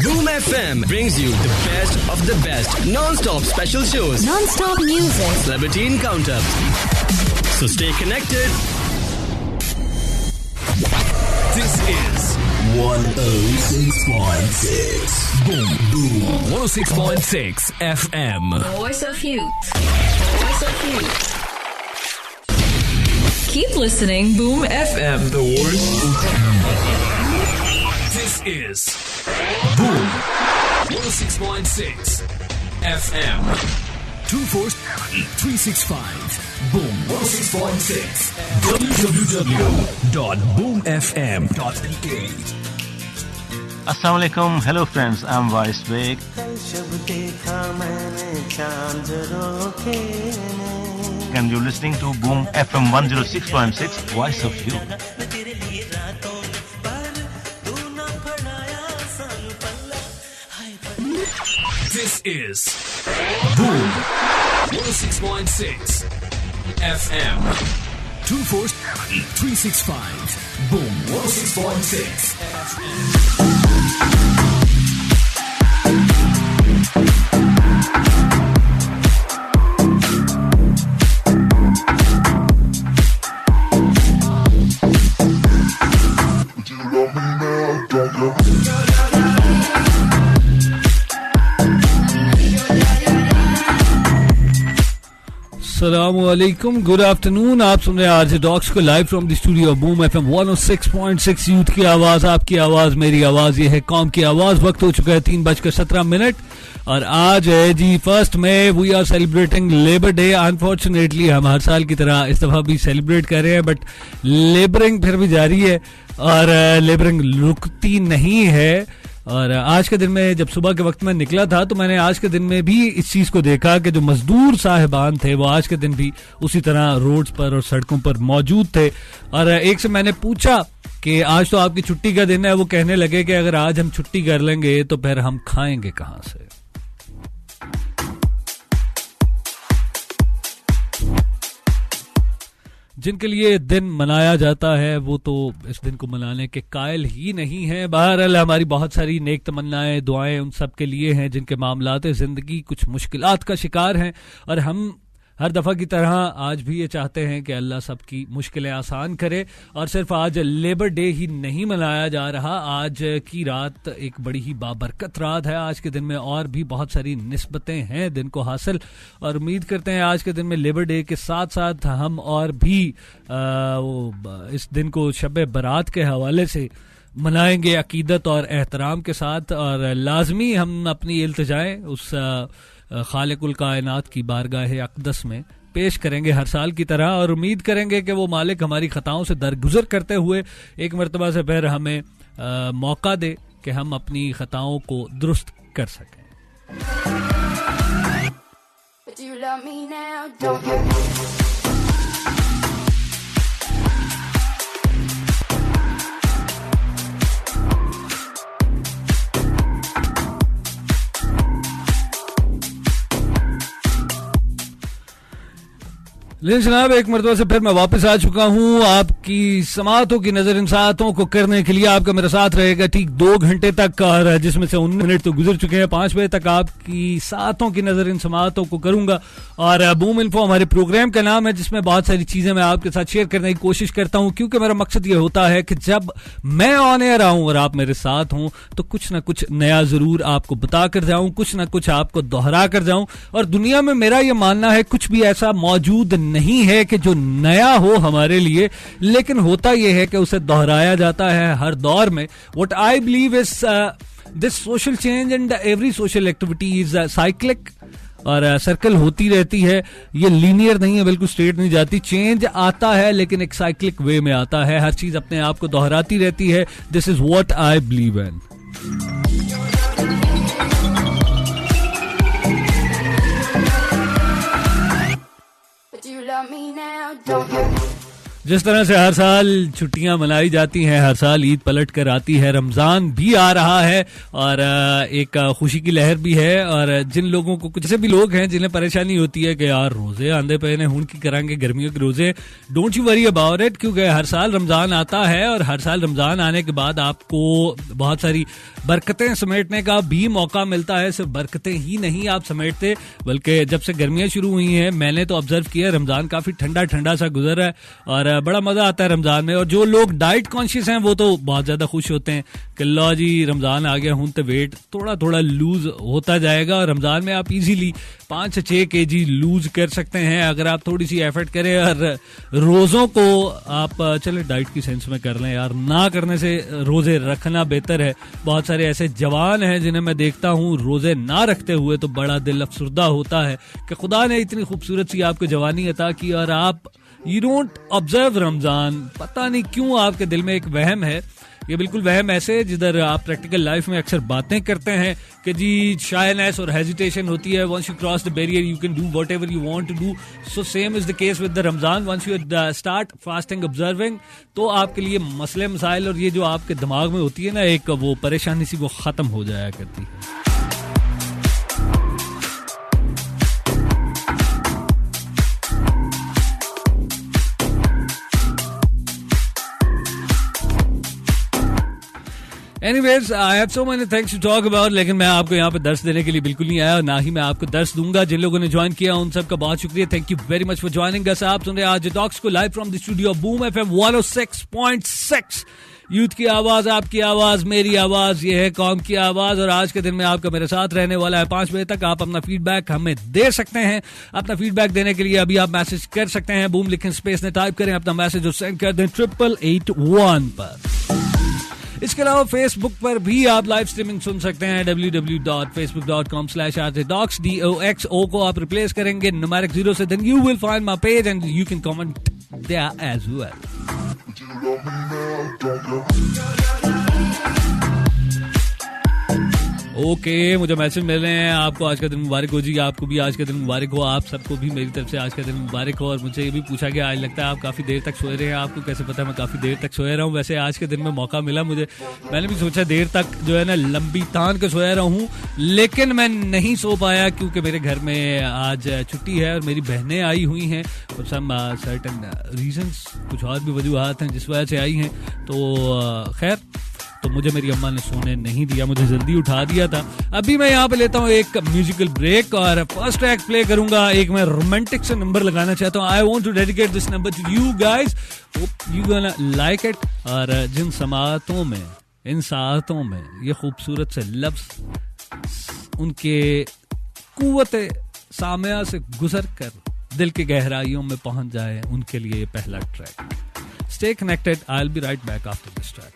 Boom FM brings you the best of the best non-stop special shows, non-stop music, celebrity encounter. So stay connected. This is 106.6 Boom Boom 106.6 FM. Voice of Youth. Voice of Youth. Keep listening, Boom FM. The voice of This is Boom 106.6 FM. 247-365 Boom 106.6 www.boomfm.pk. Assalamu alaikum. Hello friends, I'm Vice Beg. And you're listening to Boom FM 106.6 Voice of You. This is Boom 106.6 FM. 247-365 Boom 106.6 FM. अस्सलामुअलैकुम, good afternoon. आप सुन रहे हैं RJ docs को live from the studio boom FM 106.6। Youth की आवाज, आपकी आवाज, मेरी आवाज, ये है कौम की आवाज। वक्त हो चुका है 3:17 और आज है जी 1 मई। We are celebrating labour day. Unfortunately हम हर साल की तरह इस दफा भी सेलिब्रेट कर रहे हैं, बट लेबरिंग फिर भी जारी है और लेबरिंग रुकती नहीं है। और आज के दिन में जब सुबह के वक्त में निकला था तो मैंने आज के दिन में भी इस चीज को देखा कि जो मजदूर साहिबान थे वो आज के दिन भी उसी तरह रोड्स पर और सड़कों पर मौजूद थे। और एक से मैंने पूछा कि आज तो आपकी छुट्टी का दिन है। वो कहने लगे कि अगर आज हम छुट्टी कर लेंगे तो फिर हम खाएंगे कहाँ से। जिनके लिए दिन मनाया जाता है वो तो इस दिन को मनाने के कायल ही नहीं है। बहरहाल हमारी बहुत सारी नेक तमन्नाएं, दुआएं उन सब के लिए हैं जिनके मामलात जिंदगी कुछ मुश्किलात का शिकार हैं। और हम हर दफ़ा की तरह आज भी ये चाहते हैं कि अल्लाह सबकी मुश्किलें आसान करे। और सिर्फ आज लेबर डे ही नहीं मनाया जा रहा, आज की रात एक बड़ी ही बाबरकत रात है। आज के दिन में और भी बहुत सारी निस्बतें हैं दिन को हासिल, और उम्मीद करते हैं आज के दिन में लेबर डे के साथ साथ हम और भी इस दिन को शब बारात के हवाले से मनाएंगे अकीदत और एहतराम के साथ। और लाजमी हम अपनी इल्तिजाएं उस खालिकुल कायनात की बारगाह अक़दस में पेश करेंगे हर साल की तरह, और उम्मीद करेंगे कि वो मालिक हमारी खताओं से दरगुजर करते हुए एक मरतबा से फिर हमें मौका दे कि हम अपनी खताओं को दुरुस्त कर सकें। लेकिन जनाब एक मरतबा से फिर मैं वापस आ चुका हूँ आपकी समातों की नजर इंसातों को करने के लिए। आपका मेरा साथ रहेगा ठीक 2 घंटे तक, और जिसमें से 19 मिनट तो गुजर चुके हैं। 5 बजे तक आपकी सातों की नजर इन समातों को करूंगा। और बूम इन्फो हमारे प्रोग्राम का नाम है, जिसमें बहुत सारी चीजें मैं आपके साथ शेयर करने की कोशिश करता हूँ, क्योंकि मेरा मकसद ये होता है कि जब मैं ऑन एयर आऊं और आप मेरे साथ हों तो कुछ ना कुछ नया जरूर आपको बता कर जाऊं, कुछ ना कुछ आपको दोहरा कर जाऊं। और दुनिया में मेरा ये मानना है कुछ भी ऐसा मौजूद नहीं है कि जो नया हो हमारे लिए, लेकिन होता यह है कि उसे दोहराया जाता है हर दौर में। What I believe is this social change and every social activity is cyclic, और सर्कल होती रहती है। ये लीनियर नहीं है, बिल्कुल स्ट्रेट नहीं जाती। चेंज आता है लेकिन एक साइक्लिक वे में आता है। हर चीज अपने आप को दोहराती रहती है। This is what I believe in. जिस तरह से हर साल छुट्टियां मनाई जाती हैं, हर साल ईद पलट कर आती है, रमजान भी आ रहा है और एक खुशी की लहर भी है। और जिन लोगों को, कुछ ऐसे भी लोग हैं जिन्हें परेशानी होती है कि यार रोजे आंदे पे ने हुन की करांगे गर्मियों के रोजे, don't you worry about it, क्योंकि हर साल रमजान आता है और हर साल रमजान आने के बाद आपको बहुत सारी बरकतें समेटने का भी मौका मिलता है। सिर्फ बरकतें ही नहीं आप समेटते, बल्कि जब से गर्मियां शुरू हुई हैं मैंने तो ऑब्जर्व किया रमजान काफी ठंडा ठंडा सा गुजरा है और बड़ा मजा आता है रमजान में। और जो लोग डाइट कॉन्शियस हैं वो तो बहुत ज्यादा खुश होते हैं कि लो जी रमजान आ गया, हूं तो वेट थोड़ा थोड़ा लूज होता जाएगा और रमजान में आप इजीली 5 से 6 kg लूज कर सकते हैं अगर आप थोड़ी सी एफर्ट करें। और रोजों को आप चले डाइट की सेंस में कर लें यार, ना करने से रोजे रखना बेहतर है। बहुत सारे ऐसे जवान हैं जिन्हें मैं देखता हूँ रोजे ना रखते हुए तो बड़ा दिल अफसुर्दा होता है कि खुदा ने इतनी खूबसूरत सी आपको जवानी अता की और आप यू डोंट ऑब्जर्व रमजान। पता नहीं क्यों आपके दिल में एक वहम है, ये बिल्कुल वहम ऐसे जिधर आप प्रैक्टिकल लाइफ में अक्सर बातें करते हैं कि जी शायनेस और हेजिटेशन होती है। Once you cross the barrier you can do whatever you want to do. So same is the case with the Ramzan. Once you start fasting observing तो आपके लिए मसले मसाइल और ये जो आपके दिमाग में होती है ना एक वो परेशानी सी वो खत्म हो जाया करती है। Anyways, I have so many things to talk about, लेकिन मैं आपको यहाँ पे दर्स देने के लिए बिल्कुल नहीं आया और ना ही मैं आपको दर्स दूंगा। जिन लोगों ने ज्वाइन किया उन सबका बहुत शुक्रिया, thank you very much for joining अस। आप सुन रहे हैं आज डॉक्स को live from the studio boom FM 106.6। Youth की आवाज, आपकी आवाज, मेरी आवाज, ये है कौम की आवाज। और आज के दिन में आपका मेरे साथ रहने वाला है 5 बजे तक। आप अपना फीडबैक हमें दे सकते हैं। अपना फीडबैक देने के लिए अभी आप मैसेज कर सकते हैं, बूम लिखें स्पेस ने टाइप करें अपना मैसेज और सेंड कर दें 8881 पर। इसके अलावा फेसबुक पर भी आप लाइव स्ट्रीमिंग सुन सकते हैं www.facebook.com/rjdocs। DOXO को आप रिप्लेस करेंगे न्यूमेरिक 0 से, then you will find my page and you can comment there as well. Okay, मुझे मैसेज मिल रहे हैं आपको आज का दिन मुबारक हो जी, आपको भी आज का दिन मुबारक हो, आप सबको भी मेरी तरफ से आज का दिन मुबारक हो। और मुझे ये भी पूछा गया आज लगता है आप काफ़ी देर तक सोए रहे हैं। आपको कैसे पता मैं काफ़ी देर तक सोया रहा हूँ? वैसे आज के दिन में मौका मिला मुझे, मैंने भी सोचा देर तक जो है ना लंबी तान के सोया रहा हूँ, लेकिन मैं नहीं सो पाया क्योंकि मेरे घर में आज छुट्टी है और मेरी बहनें आई हुई हैं और सम सर्टन रीजंस, कुछ और भी वजूहात हैं जिस वजह से आई हैं। तो खैर, तो मुझे मेरी अम्मा ने सोने नहीं दिया, मुझे जल्दी उठा दिया था। अभी मैं यहाँ पे लेता हूँ एक म्यूजिकल ब्रेक और फर्स्ट ट्रैक प्ले करूंगा। एक मैं रोमांटिक से नंबर लगाना चाहता हूँ। I want to dedicate this number to you guys, hope you gonna like it. और जिन समातों में, इन सातों में ये खूबसूरत से लफ्ज उनके कुव्वते सामया से गुजर कर दिल की गहराइयों में पहुंच जाए, उनके लिए ये पहला track. Stay connected, I will be right back after this track.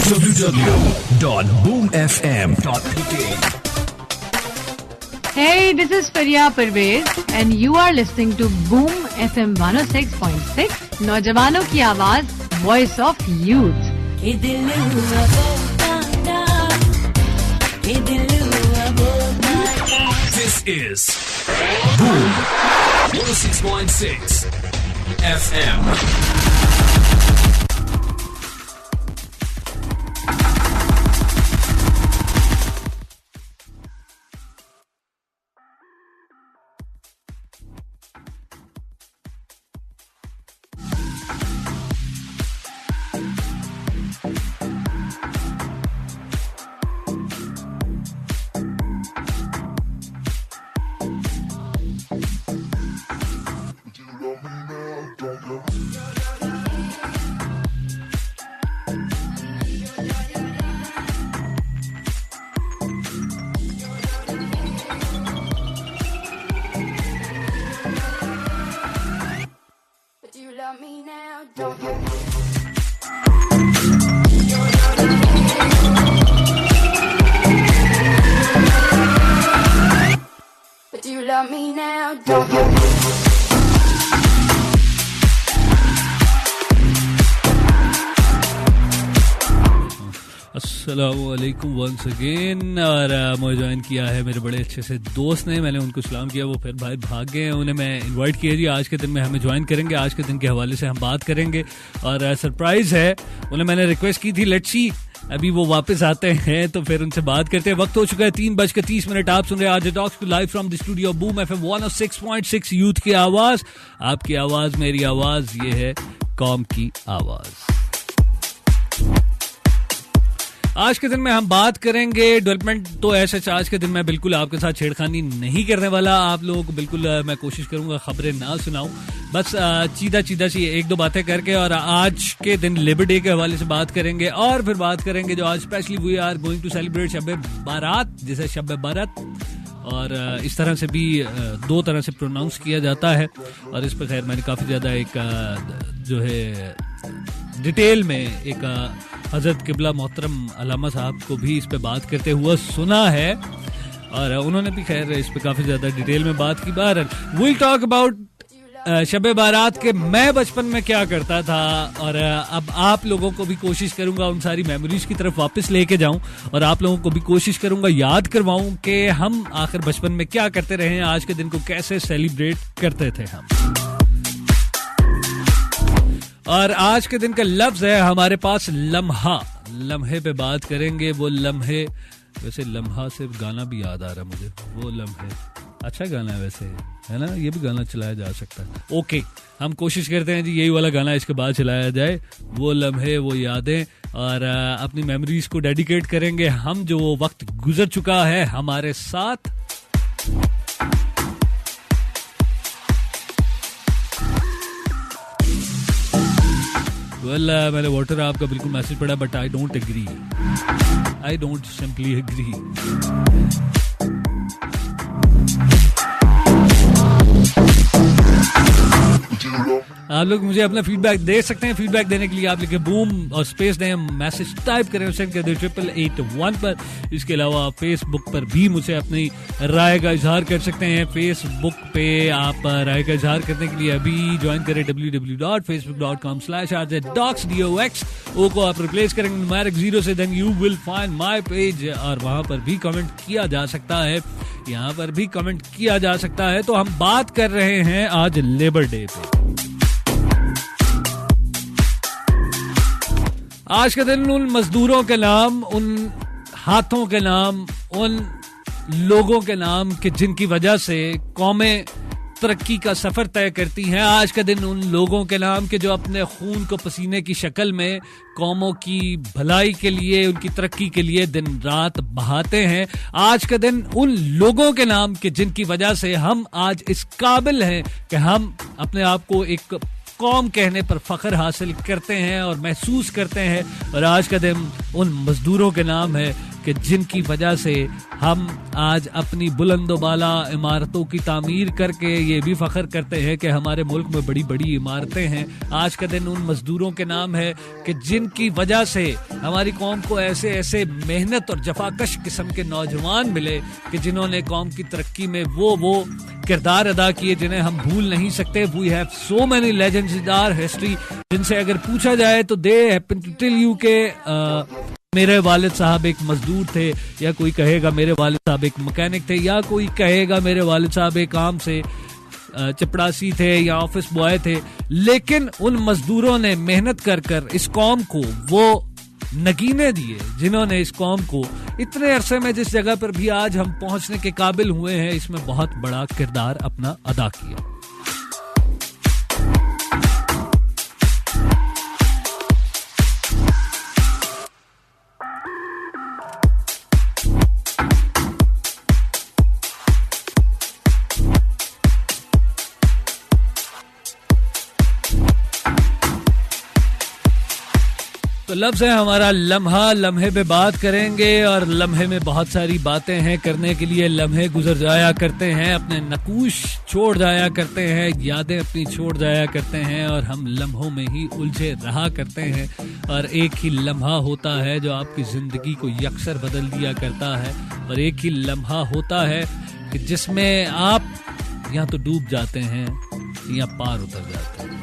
www.boomfm.pk. Hey, this is Faria Parvez and you are listening to Boom FM 106.6, नौजवानों की आवाज, Voice of Youth. This is Boom 106.6 FM. अस्सलामुअलैकुम once again. और मुझे join किया है मेरे बड़े अच्छे से दोस्त ने। मैंने उनको सलाम किया, वो फिर भाई भाग गए। उन्हें मैं इनवाइट किया जी, आज के दिन में हमें ज्वाइन करेंगे, आज के दिन के हवाले से हम बात करेंगे और सरप्राइज है। उन्हें मैंने रिक्वेस्ट की थी, लेट्स सी अभी वो वापस आते हैं तो फिर उनसे बात करते हैं। वक्त हो चुका है 3:30। आप सुन रहे हैं आज talks live from the studio boom FM 106.6 youth की आवाज, आपकी आवाज, मेरी आवाज, ये है कौम की आवाज। आज के दिन में हम बात करेंगे डेवलपमेंट। तो ऐसे आज के दिन मैं बिल्कुल आपके साथ छेड़खानी नहीं करने वाला। आप लोगों को बिल्कुल मैं कोशिश करूंगा खबरें ना सुनाऊं, बस सीधा सी एक दो बातें करके। और आज के दिन लेबर डे के हवाले से बात करेंगे और फिर बात करेंगे जो आज specially we are going to celebrate Shab Barat, जिसे शब बारात और इस तरह से भी दो तरह से प्रोनाउंस किया जाता है। और इस पर खैर मैंने काफ़ी ज़्यादा एक जो है डिटेल में एक हजरत किबला मोहतरम अल्लामा साहब को भी इस पे बात करते हुआ सुना है और उन्होंने भी खैर इस पे काफ़ी ज़्यादा डिटेल में बात की। बार विल टॉक अबाउट शब बारात के मैं बचपन में क्या करता था और अब आप लोगों को भी कोशिश करूंगा उन सारी मेमोरीज की तरफ वापस लेके जाऊं और आप लोगों को भी कोशिश करूंगा याद करवाऊं कि हम आखिर बचपन में क्या करते रहे हैं, आज के दिन को कैसे सेलिब्रेट करते थे हम। और आज के दिन का लफ्ज है हमारे पास लम्हा। लम्हे पे बात करेंगे। वो लम्हे, वैसे लम्हा से गाना भी याद आ रहा मुझे, वो लम्हे अच्छा गाना है वैसे, है ना, ये भी गाना चलाया जा सकता है। ओके, हम कोशिश करते हैं जी यही वाला गाना इसके बाद चलाया जाए, वो लम्हे वो यादें। और अपनी मेमोरीज को डेडिकेट करेंगे हम, जो वो वक्त गुजर चुका है हमारे साथ। मैंने वाटर आपका बिल्कुल मैसेज पढ़ा, but I don't agree, I don't simply agree. आप लोग मुझे अपना फीडबैक दे सकते हैं। फीडबैक देने के लिए आप लिखे बूम और स्पेस दें, मैसेज टाइप करें और सेंड कर दें 8881 पर। इसके अलावा फेसबुक पर भी मुझे अपनी राय का इजहार कर सकते हैं। फेसबुक पे आप राय का इजहार करने के लिए अभी ज्वाइन करें www.facebook.com/rjdocs ओ को आप रिप्लेस करेंगे न्यूमेरिक 0 से, then you will find my page और वहां पर भी कमेंट किया जा सकता है, यहाँ पर भी कमेंट किया जा सकता है। तो हम बात कर रहे हैं आज लेबर डे पे। आज का दिन उन मजदूरों के नाम, उन हाथों के नाम, उन लोगों के नाम कि जिनकी वजह से कौमें तरक्की का सफर तय करती हैं। आज का दिन उन लोगों के नाम के जो अपने खून को पसीने की शक्ल में कौमों की भलाई के लिए, उनकी तरक्की के लिए दिन रात बहाते हैं। आज का दिन उन लोगों के नाम के जिनकी वजह से हम आज इस काबिल हैं कि हम अपने आप को एक कौम कहने पर फख्र हासिल करते हैं और महसूस करते हैं। और आज का दिन उन मजदूरों के नाम है कि जिनकी वजह से हम आज अपनी बुलंदोबाला इमारतों की तामीर करके ये भी फख्र करते हैं कि हमारे मुल्क में बड़ी बड़ी इमारतें हैं। आज का दिन उन मजदूरों के नाम है कि जिनकी वजह से हमारी कौम को ऐसे ऐसे मेहनत और जफाकश किस्म के नौजवान मिले कि जिन्होंने कौम की तरक्की में वो किरदार अदा किए जिन्हें हम भूल नहीं सकते। We have so many legends in our history जिनसे अगर पूछा जाए तो they happen to tell you के मेरे वालिद साहब एक मजदूर थे, या कोई कहेगा मेरे वालिद साहब एक मैकेनिक थे, या कोई कहेगा मेरे वालिद साहब एक आम से चपड़ासी थे या ऑफिस बॉय थे। लेकिन उन मजदूरों ने मेहनत कर कर इस कौम को वो नगीने दिए जिन्होंने इस कौम को इतने अरसे में जिस जगह पर भी आज हम पहुंचने के काबिल हुए हैं, इसमें बहुत बड़ा किरदार अपना अदा किया। तो लफ्ज़ है हमारा लम्हा, लम्हे पे बात करेंगे और लम्हे में बहुत सारी बातें हैं करने के लिए। लम्हे गुजर जाया करते हैं, अपने नकूश छोड़ जाया करते हैं, यादें अपनी छोड़ जाया करते हैं और हम लम्हों में ही उलझे रहा करते हैं। और एक ही लम्हा होता है जो आपकी ज़िंदगी को यकसर बदल दिया करता है, और एक ही लम्हा होता है कि जिसमें आप या तो डूब जाते हैं या पार उतर जाते हैं।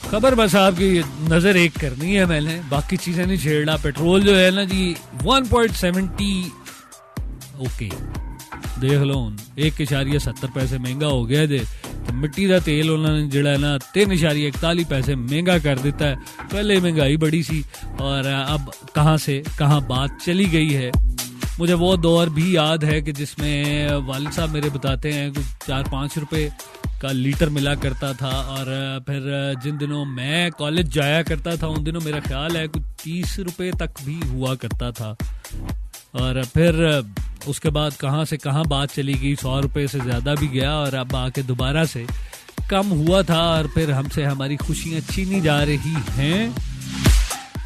खबर बस आपकी नजर एक करनी है मैंने, बाकी चीजें नहीं छेड़ना। पेट्रोल जो है ना जी 1.70 ओके देख लो 1.70 पैसे महंगा हो गया जे। तो मिट्टी का तेल उन्होंने जड़ा है ना 3.41 पैसे महंगा कर देता है। पहले महंगाई बड़ी सी और अब कहां से कहां बात चली गई है। मुझे वो दौर भी याद है कि जिसमें वालिद साहब मेरे बताते हैं कुछ 4-5 रुपए का लीटर मिला करता था। और फिर जिन दिनों मैं कॉलेज जाया करता था उन दिनों मेरा ख्याल है कुछ 30 रुपए तक भी हुआ करता था। और फिर उसके बाद कहाँ से कहाँ बात चली गई, 100 रुपए से ज़्यादा भी गया और अब आके दोबारा से कम हुआ था। और फिर हमसे हमारी खुशियाँ छीनी जा रही हैं।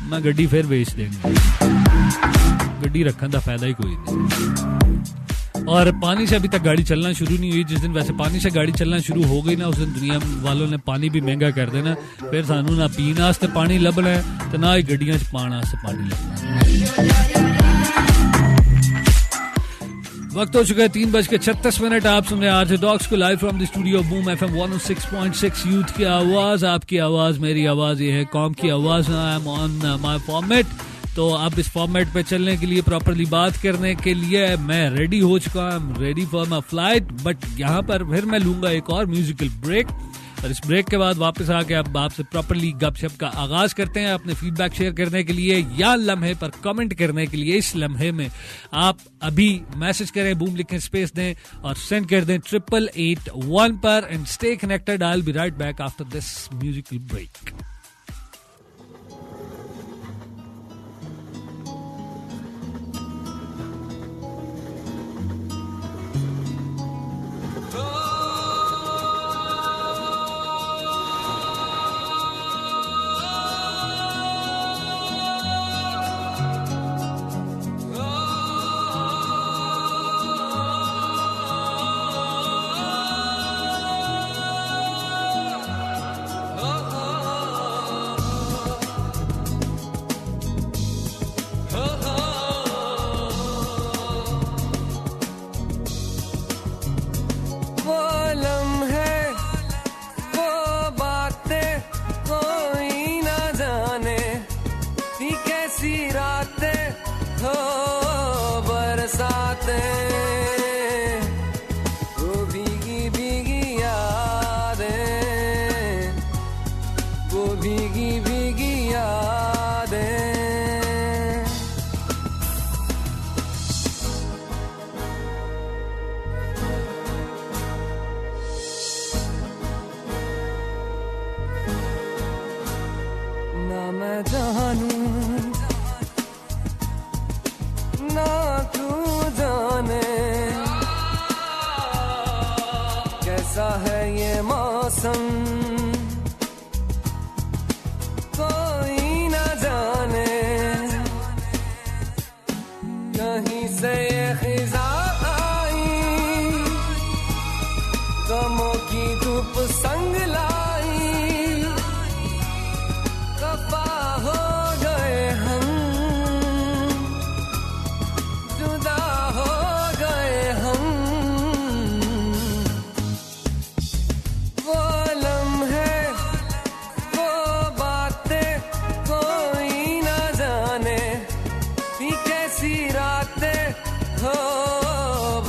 मैं गड्डी फिर बेच देंगे, गड्डी रखने का फायदा ही कोई नहीं। और पानी से अभी तक गाड़ी चलना शुरू नहीं हुई। जिस दिन वैसे पानी से गाड़ी चलना शुरू हो गई ना उस दिन दुनिया वालों ने पानी भी महंगा कर देना। फिर सानू ना पीने वास्ते पानी लभना है तो ना ही गड्डियां च पाने वास्ते पानी लभना। वक्त हो चुका है 3:36। आप सुन रहे हैं आरजे डॉग्स को live from the studio boom FM 106.6। Youth की आवाज, आपकी आवाज, मेरी आवाज, ये है कौम की आवाज। I am on my format. तो अब इस फॉर्मेट पे चलने के लिए, प्रॉपर्ली बात करने के लिए मैं रेडी हो चुका हूँ, ready for my flight. But यहाँ पर फिर मैं लूंगा एक और म्यूजिकल ब्रेक और इस ब्रेक के बाद वापस आके अब आपसे प्रॉपर्ली गपशप का आगाज करते हैं। अपने फीडबैक शेयर करने के लिए या लम्हे पर कमेंट करने के लिए इस लम्हे में आप अभी मैसेज करें, बूम लिखें, स्पेस दें और सेंड कर दें 8881 पर। And stay connected, I will be right back after this musical break. जानू ना तू कैसा है ये मौसम कोई न जाने कहीं से ये खिजा आई गमों की धूप संग लाई खफा हो गए हम जुदा हो गए हम वो लम्हे वो बातें कोई न जाने ये कैसी रातें हो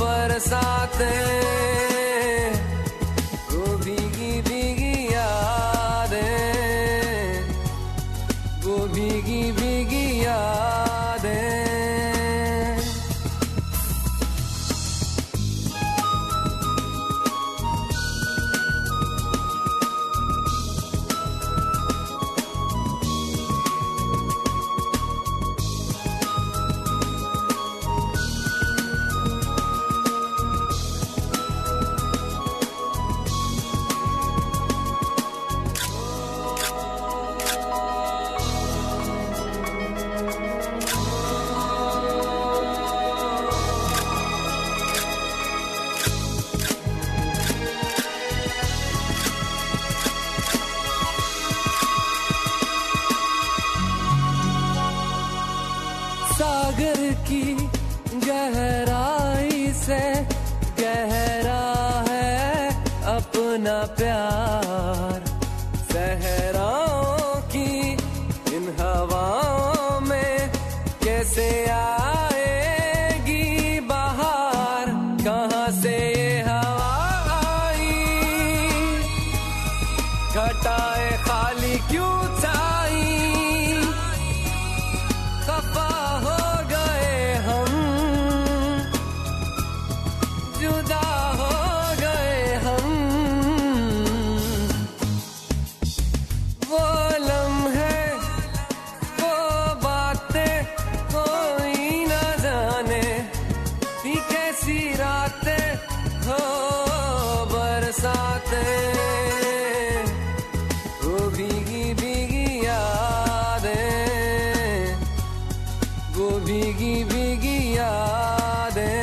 बरसातें वो भीगी भीगी यादें वो भीगी भीगी यादें सागर की गहराई से गहरा है अपना प्यार सहराओं की इन हवाओं में कैसे आएगी बहार कहाँ से ये हवा आई घटाए खाली क्यों छाई खफा हो गए हम जुदा हो गए हम वो लम्हे वो बातें कोई न जाने ये कैसी रातें हो बरसातें वो भीगी भीगी यादें वो भीगी भीगी यादें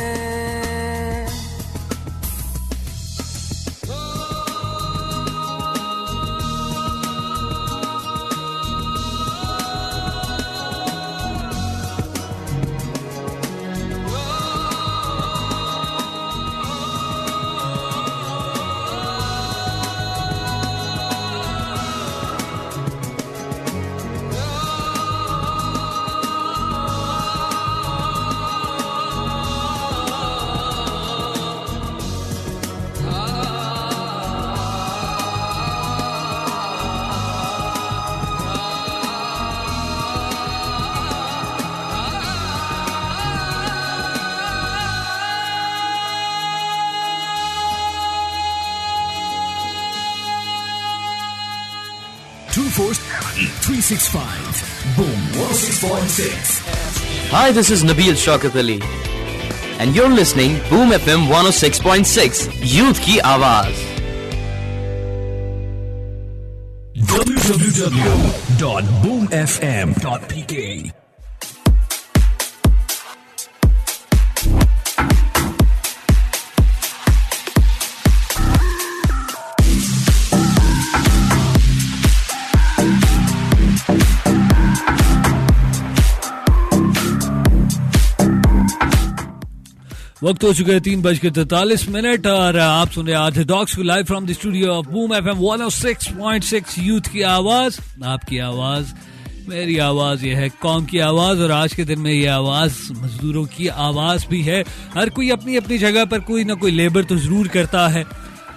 Boom 106.6. Hi, this is Nabil Shaukat Ali. And you're listening Boom FM 106.6. Youth की आवाज. www.boomfm.pk वक्त हो चुका है 3:43 और आप सुन रहे आज डॉग्स को live from the studio of boom FM 106.6 youth की आवाज आपकी आवाज मेरी आवाज ये है कौम की आवाज और आज के दिन में ये आवाज मजदूरों की आवाज भी है हर कोई अपनी अपनी जगह पर कोई ना कोई लेबर तो जरूर करता है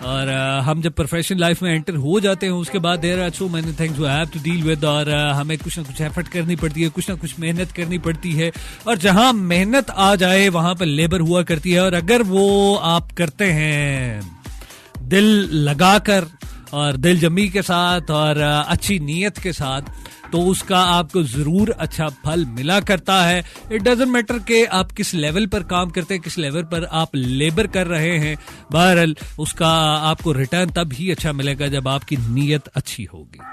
और हम जब प्रोफेशनल लाइफ में एंटर हो जाते हैं उसके बाद there are so many things we have to deal with और हमें कुछ ना कुछ एफर्ट करनी पड़ती है कुछ ना कुछ मेहनत करनी पड़ती है और जहां मेहनत आ जाए वहां पर लेबर हुआ करती है और अगर वो आप करते हैं दिल लगाकर और दिल जमी के साथ और अच्छी नीयत के साथ, तो उसका आपको जरूर अच्छा फल मिला करता है। इट डजंट मैटर कि आप किस लेवल पर काम करते हैं, किस लेवल पर आप लेबर कर रहे हैं, बहरहाल उसका आपको रिटर्न तब ही अच्छा मिलेगा जब आपकी नीयत अच्छी होगी।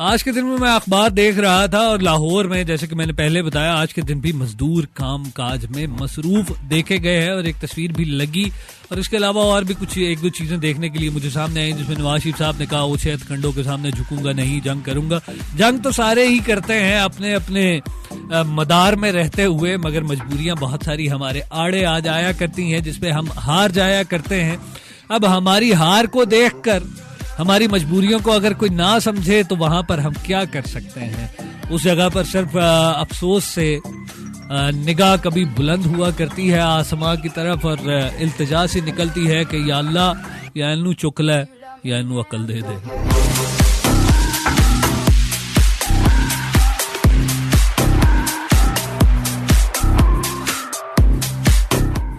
आज के दिन में मैं अखबार देख रहा था और लाहौर में, जैसे कि मैंने पहले बताया, आज के दिन भी मजदूर काम काज में मसरूफ देखे गए हैं और एक तस्वीर भी लगी। और इसके अलावा और भी कुछ एक दो चीजें देखने के लिए मुझे सामने आई, जिसमें नवाज शरीफ साहब ने कहा वो 6 हथकंडों के सामने झुकूंगा नहीं, जंग करूंगा। जंग तो सारे ही करते हैं अपने अपने मदार में रहते हुए, मगर मजबूरियां बहुत सारी हमारे आड़े आ जाया करती हैं जिसपे हम हार जाया करते हैं। अब हमारी हार को देखकर, हमारी मजबूरियों को अगर कोई ना समझे तो वहां पर हम क्या कर सकते हैं। उस जगह पर सिर्फ अफसोस से निगाह कभी बुलंद हुआ करती है आसमां की तरफ और इल्तिजा से निकलती है कि या अल्लाह, या इन्नू चुक ले, या इन्नू अकल दे दे।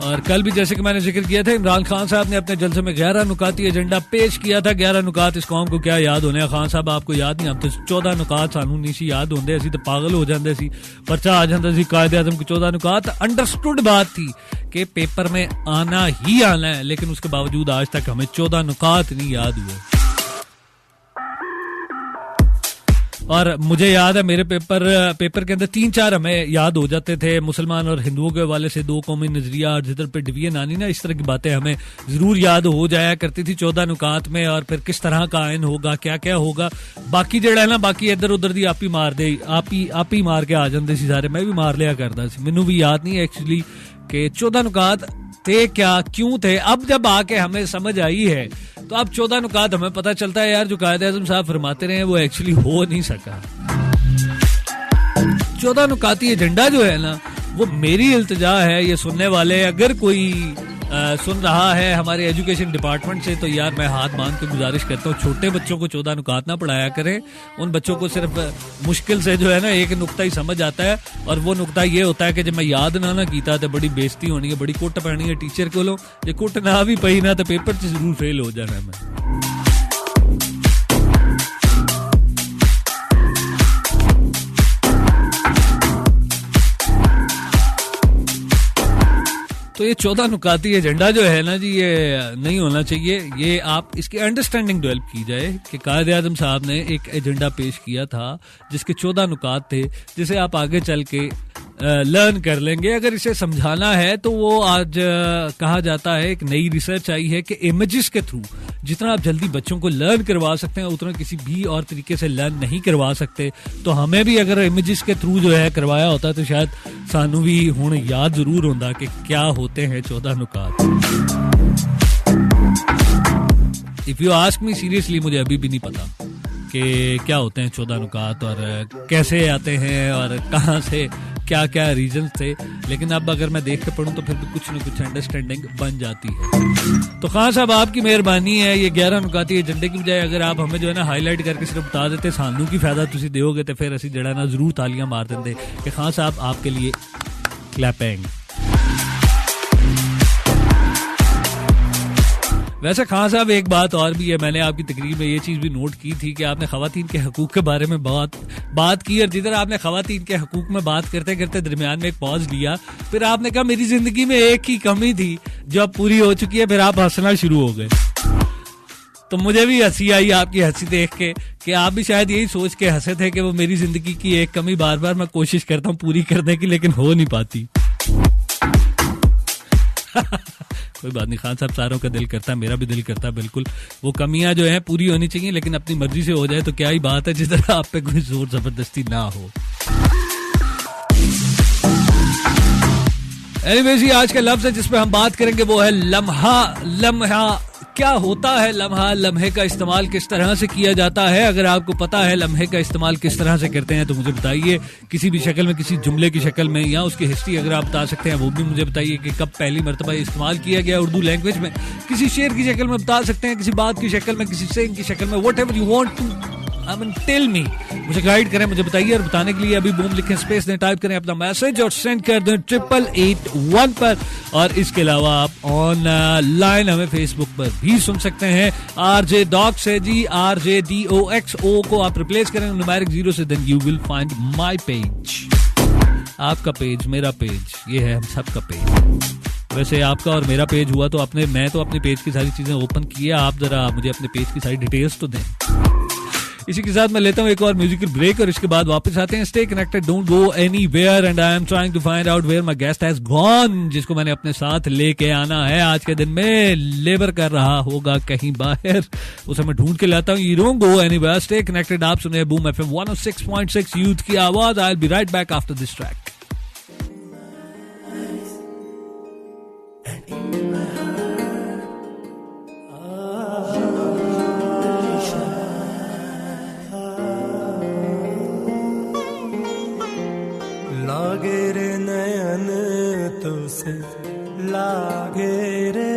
और कल भी जैसे कि मैंने जिक्र किया था, इमरान खान साहब ने अपने जलसे में 11 नुकाती एजेंडा पेश किया था। 11 नुकात इस कौम को क्या याद होने, खान साहब आपको याद नहीं, हम तो 14 नुकात सानू नहीं सी याद होंदे, असी तो पागल हो जाते सी, पर्चा आ जाता सी कायदे आज़म की 14 नुकात। अंडरस्टूड बात थी कि पेपर में आना ही आना है, लेकिन उसके बावजूद आज तक हमें 14 नुकात नहीं याद हुए। और मुझे याद है मेरे पेपर के अंदर 3-4 हमें याद हो जाते थे, मुसलमान और हिंदुओं के हवाले से 2 कौमी नजरिया और जिधर पे डिवीजन आनी ना, इस तरह की बातें हमें जरूर याद हो जाया करती थी 14 नुकात में। और फिर किस तरह का आयन होगा, क्या क्या होगा, बाकी जेड़ा है ना, बाकी इधर उधर दी आप ही मार दे, आप ही मार के आ जाते सी सारे। मैं भी मार लिया करता सी, मैनू भी याद नहीं एक्चुअली कि 14 नुकात थे क्या, क्यों थे। अब जब आके हमें समझ आई है तो अब 14 नुकात हमें पता चलता है यार, जो कायदे आज़म साहब फरमाते रहे वो एक्चुअली हो नहीं सका। 14 नुकाती एजेंडा जो है ना, वो मेरी इल्तिजा है, ये सुनने वाले अगर कोई सुन रहा है हमारे एजुकेशन डिपार्टमेंट से, तो यार मैं हाथ बांध के गुजारिश करता हूँ, छोटे बच्चों को 14 नुकात ना पढ़ाया करें। उन बच्चों को सिर्फ मुश्किल से जो है ना एक नुक्ता ही समझ आता है, और वो नुक्ता ये होता है कि जब मैं याद ना कीता तो बड़ी बेइज्जती होनी है, बड़ी कुट पैनी है टीचर को। जे कुट ना भी पई ना तो पेपर च जरूर फेल हो जाना है मैं। तो ये 14 नुकाती एजेंडा जो है ना जी, ये नहीं होना चाहिए। ये आप इसकी अंडरस्टैंडिंग डेवलप की जाए कि कायदे आज़म साहब ने एक एजेंडा पेश किया था जिसके 14 नुकात थे, जिसे आप आगे चल के लर्न कर लेंगे। अगर इसे समझाना है तो वो आज कहा जाता है, एक नई रिसर्च आई है कि इमेजेस के थ्रू जितना आप जल्दी बच्चों को लर्न करवा सकते हैं उतना किसी भी और तरीके से लर्न नहीं करवा सकते। तो हमें भी अगर इमेजेस के थ्रू जो है करवाया होता तो शायद सानू भी हुण याद जरूर होता कि क्या होते हैं 14 नुकात। If you ask me seriously, मुझे अभी भी नहीं पता कि क्या होते हैं 14 नुकात और कैसे आते हैं और कहां से क्या क्या रीजन थे, लेकिन अब अगर मैं देख के पढ़ूं तो फिर भी कुछ न कुछ अंडरस्टैंडिंग बन जाती है। तो खान साहब आपकी मेहरबानी है, ये 11 नुकाती एजेंडे की बजाय अगर आप हमें जो है ना हाईलाइट करके सिर्फ बता देते सानू की फायदा तुसी दोगे तो फिर असी जड़ा ना जरूर तालियां मार देंगे कि खान साहब आपके लिए क्लैपिंग। वैसे खान साहब एक बात और भी है, मैंने आपकी तकरीर में ये चीज भी नोट की थी कि आपने खवातीन के हकूक के बारे में बात की, और जिधर आपने खवातीन के हकूक में बात करते करते दरमियान में एक पॉज लिया, फिर आपने कहा मेरी जिंदगी में एक ही कमी थी जो अब पूरी हो चुकी है, फिर आप हंसना शुरू हो गए। तो मुझे भी हंसी आई आपकी हंसी देख के कि आप भी शायद यही सोच के हंसे थे कि वो मेरी जिंदगी की एक कमी बार बार मैं कोशिश करता हूँ पूरी करने की, लेकिन हो नहीं पाती। कोई बात नहीं खान साहब, सारों का दिल करता है, मेरा भी दिल करता है बिल्कुल। वो कमियां जो हैं पूरी होनी चाहिए, लेकिन अपनी मर्जी से हो जाए तो क्या ही बात है, जिस तरह आप पे कोई जोर जबरदस्ती ना हो। एनीवेज, आज का लफ्ज है जिस पे हम बात करेंगे वो है लम्हा। लम्हा क्या होता है? लम्हा, लम्हे का इस्तेमाल किस तरह से किया जाता है? अगर आपको पता है लम्हे का इस्तेमाल किस तरह से करते हैं तो मुझे बताइए, किसी भी शक्ल में, किसी जुमले की शक्ल में, या उसकी हिस्ट्री अगर आप बता सकते हैं वो भी मुझे बताइए कि कब पहली मरतबा इस्तेमाल किया गया उर्दू लैंग्वेज में। किसी शेर की शक्ल में बता सकते हैं, किसी बात की शक्ल में, किसी सेइंग की शक्ल में, whatever you want to I mean tell me, मुझे गाइड करें, मुझे बताइए। और बताने के लिए अभी बूम लिखें, स्पेस दें, टाइप करें अपना मैसेज और सेंड कर दें 8881 पर। और इसके अलावा आप ऑनलाइन हमें फेसबुक पर भी सुन सकते हैं, RJ Docs है जी, RJDOXO को आप रिप्लेस करें न्यूमेरिक 0 से, then you will find my page. आपका पेज, मेरा पेज, ये है हम सबका पेज। वैसे आपका और मेरा पेज हुआ तो मैं तो अपने पेज की सारी चीजें ओपन की है, आप जरा मुझे अपने पेज की सारी डिटेल्स तो दें। इसी के साथ मैं लेता हूँ एक और म्यूजिकल ब्रेक और इसके बाद वापस आते हैं। Stay connected, don't go anywhere, and I am trying to find out where my guest has gone, जिसको मैंने अपने साथ लेके आना है आज के दिन में। लेबर कर रहा होगा कहीं बाहर, उसे मैं ढूंढ के लाता हूँ। You don't go anywhere, stay connected. आप सुन रहे हैं बूम FM 106.6 यूथ की आवाज। आई will be right back after this track. लागे रे नयन तो से लागे रे,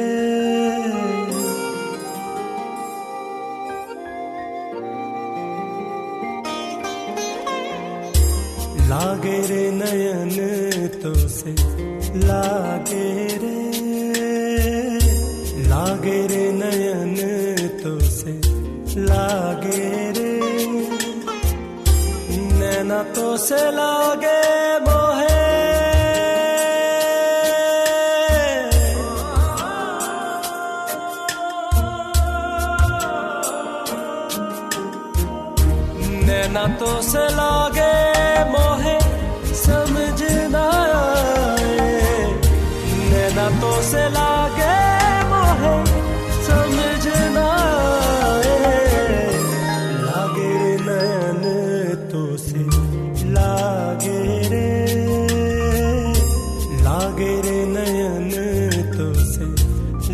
लागे रे नयन तो से लागे रे, लागे रे नयन तो से लागे रे, नैना तो से लागे मोहे, नैना तो से लागे मोहे समझ ना आए, नैना तो से लागे मोहे समझ ना आए, लागे रे नयन तो से लागे रे, लागे रे नयन तो से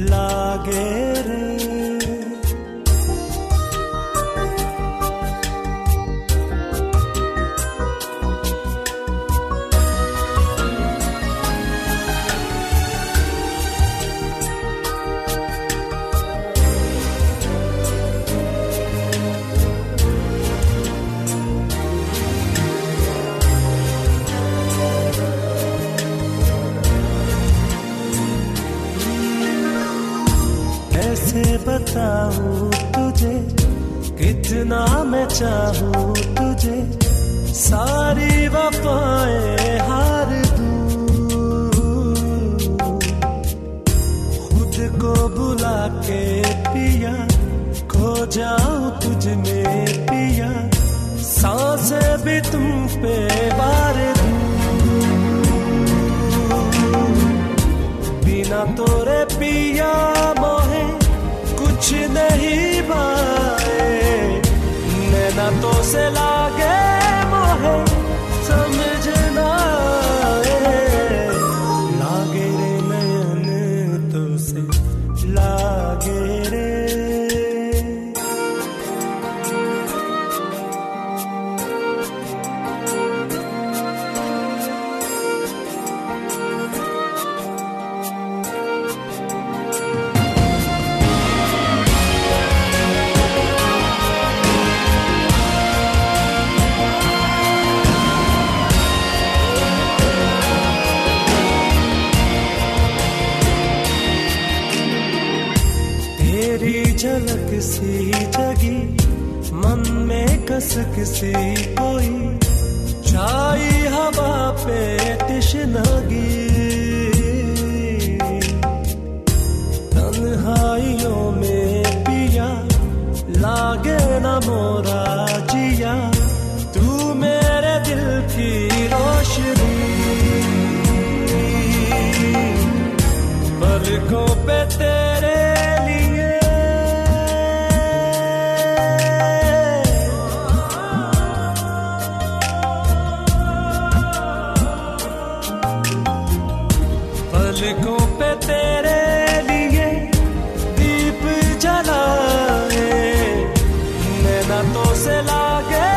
लागे रे। बताऊं तुझे कितना मैं चाहूं तुझे, सारी वफाएं हार दूं, खुद को बुला के पिया खो जाऊं तुझ में पिया, सांसें भी तुम पे वार दूं, बिना तोरे पिया मोहे कुछ नहीं पाए, नैना तो से लागे मोहे समझ ना आए, लागे रे नयन तो से लागे रे। झलक सी जगी मन में कसक सी कोई, छाई हवा पे तिश्नगी, तन्हाइयों में पिया लागे न मोरा जिया, तू मेरे दिल की रोशनी, पलकों पे तेरे पलकों पे तेरे लिए दीप जलाए, नैना तो से लागे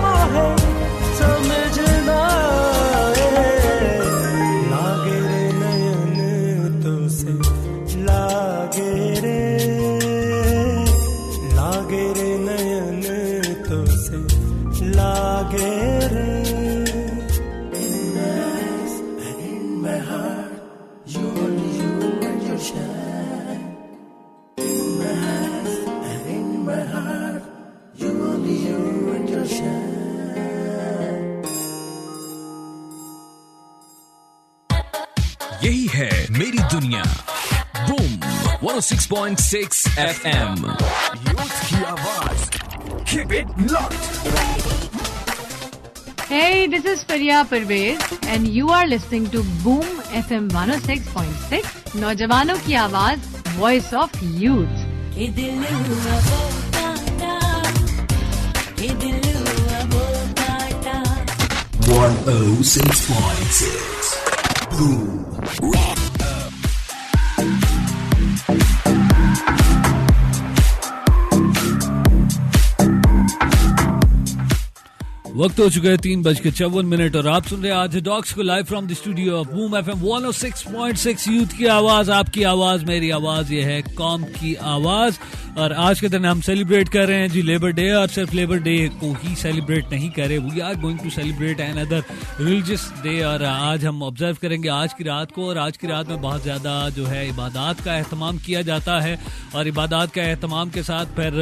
मोहे समझ ना आए, लागे रे नयन तो से लागे रे, लागे रे नयन तो से यही है मेरी दुनिया बूम 106.6 FM यूथ की आवाज Keep it locked. Hey, this is Faria Parvez and you are listening to Boom FM 106.6 नौजवानों की आवाज Voice of Youth. 106.6 Boom. वक्त हो चुका है 3:54 और आप सुन रहे हैं आज डॉग्स को live from the studio of boom FM 106.6 youth की आवाज, आपकी आवाज, मेरी आवाज, ये है कौम की आवाज। और आज के दिन हम सेलिब्रेट कर रहे हैं जी लेबर डे, और सिर्फ लेबर डे को ही सेलिब्रेट नहीं कर रहे, we are going to celebrate an other religious day. और आज हम ऑब्जर्व करेंगे आज की रात को, और आज की रात में बहुत ज़्यादा जो है इबादत का एहतमाम किया जाता है, और इबादत का एहतमाम के साथ फिर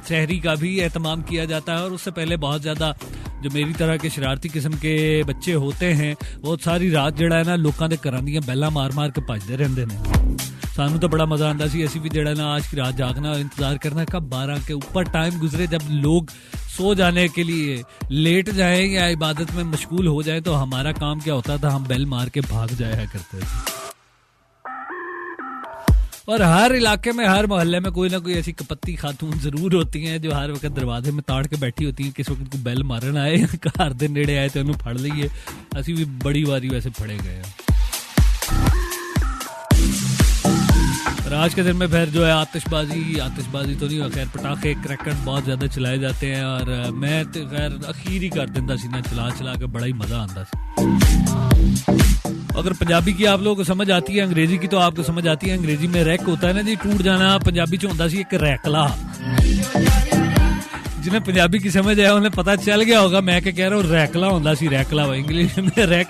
सहरी का भी एहतमाम किया जाता है। और उससे पहले बहुत ज़्यादा जो मेरी तरह के शरारती किस्म के बच्चे होते हैं वो सारी रात जड़ा है ना लोगों के घरां ਦੀਆਂ बैला मार मार के भजते रहते हैं। सानू तो बड़ा मजा आता सी, असी भी जड़ा ना आज की रात जागना और इंतजार करना कब 12 के ऊपर टाइम गुजरे, जब लोग सो जाने के लिए लेट जाएं या इबादत में मशगूल हो जाए तो हमारा काम क्या होता था, हम बेल मार के भाग जाया करते थे। और हर इलाके में, हर मोहल्ले में कोई ना कोई ऐसी कपत्ती खातून जरूर होती हैं जो हर वक्त दरवाजे में ताड़ के बैठी होती हैं, किस वक्त को बेल मारन आए, घर दे नेड़े आए तो उन्हें फड़ लीए। असी भी बड़ी बारी वैसे फड़े गए हैं। और आज के दिन में फिर जो है आतिशबाजी तो नहीं, खैर पटाखे क्रैकर बहुत ज्यादा चलाए जाते हैं, और मैं तो खैर अखीर ही कर देता सी ना, चला के बड़ा ही मजा आता सी। अगर पंजाबी की आप लोगों को समझ आती है, अंग्रेजी की तो आपको समझ आती है। अंग्रेजी में रैक होता है ना जी, टूट जाना, पंजाबी च होता सी एक रैकला। जिन्हें पंजाबी की समझ है उन्हें पता चल गया होगा मैं क्या कह रहा हूँ, रैकला होता सी, रैकला। इंग्लिश में रैक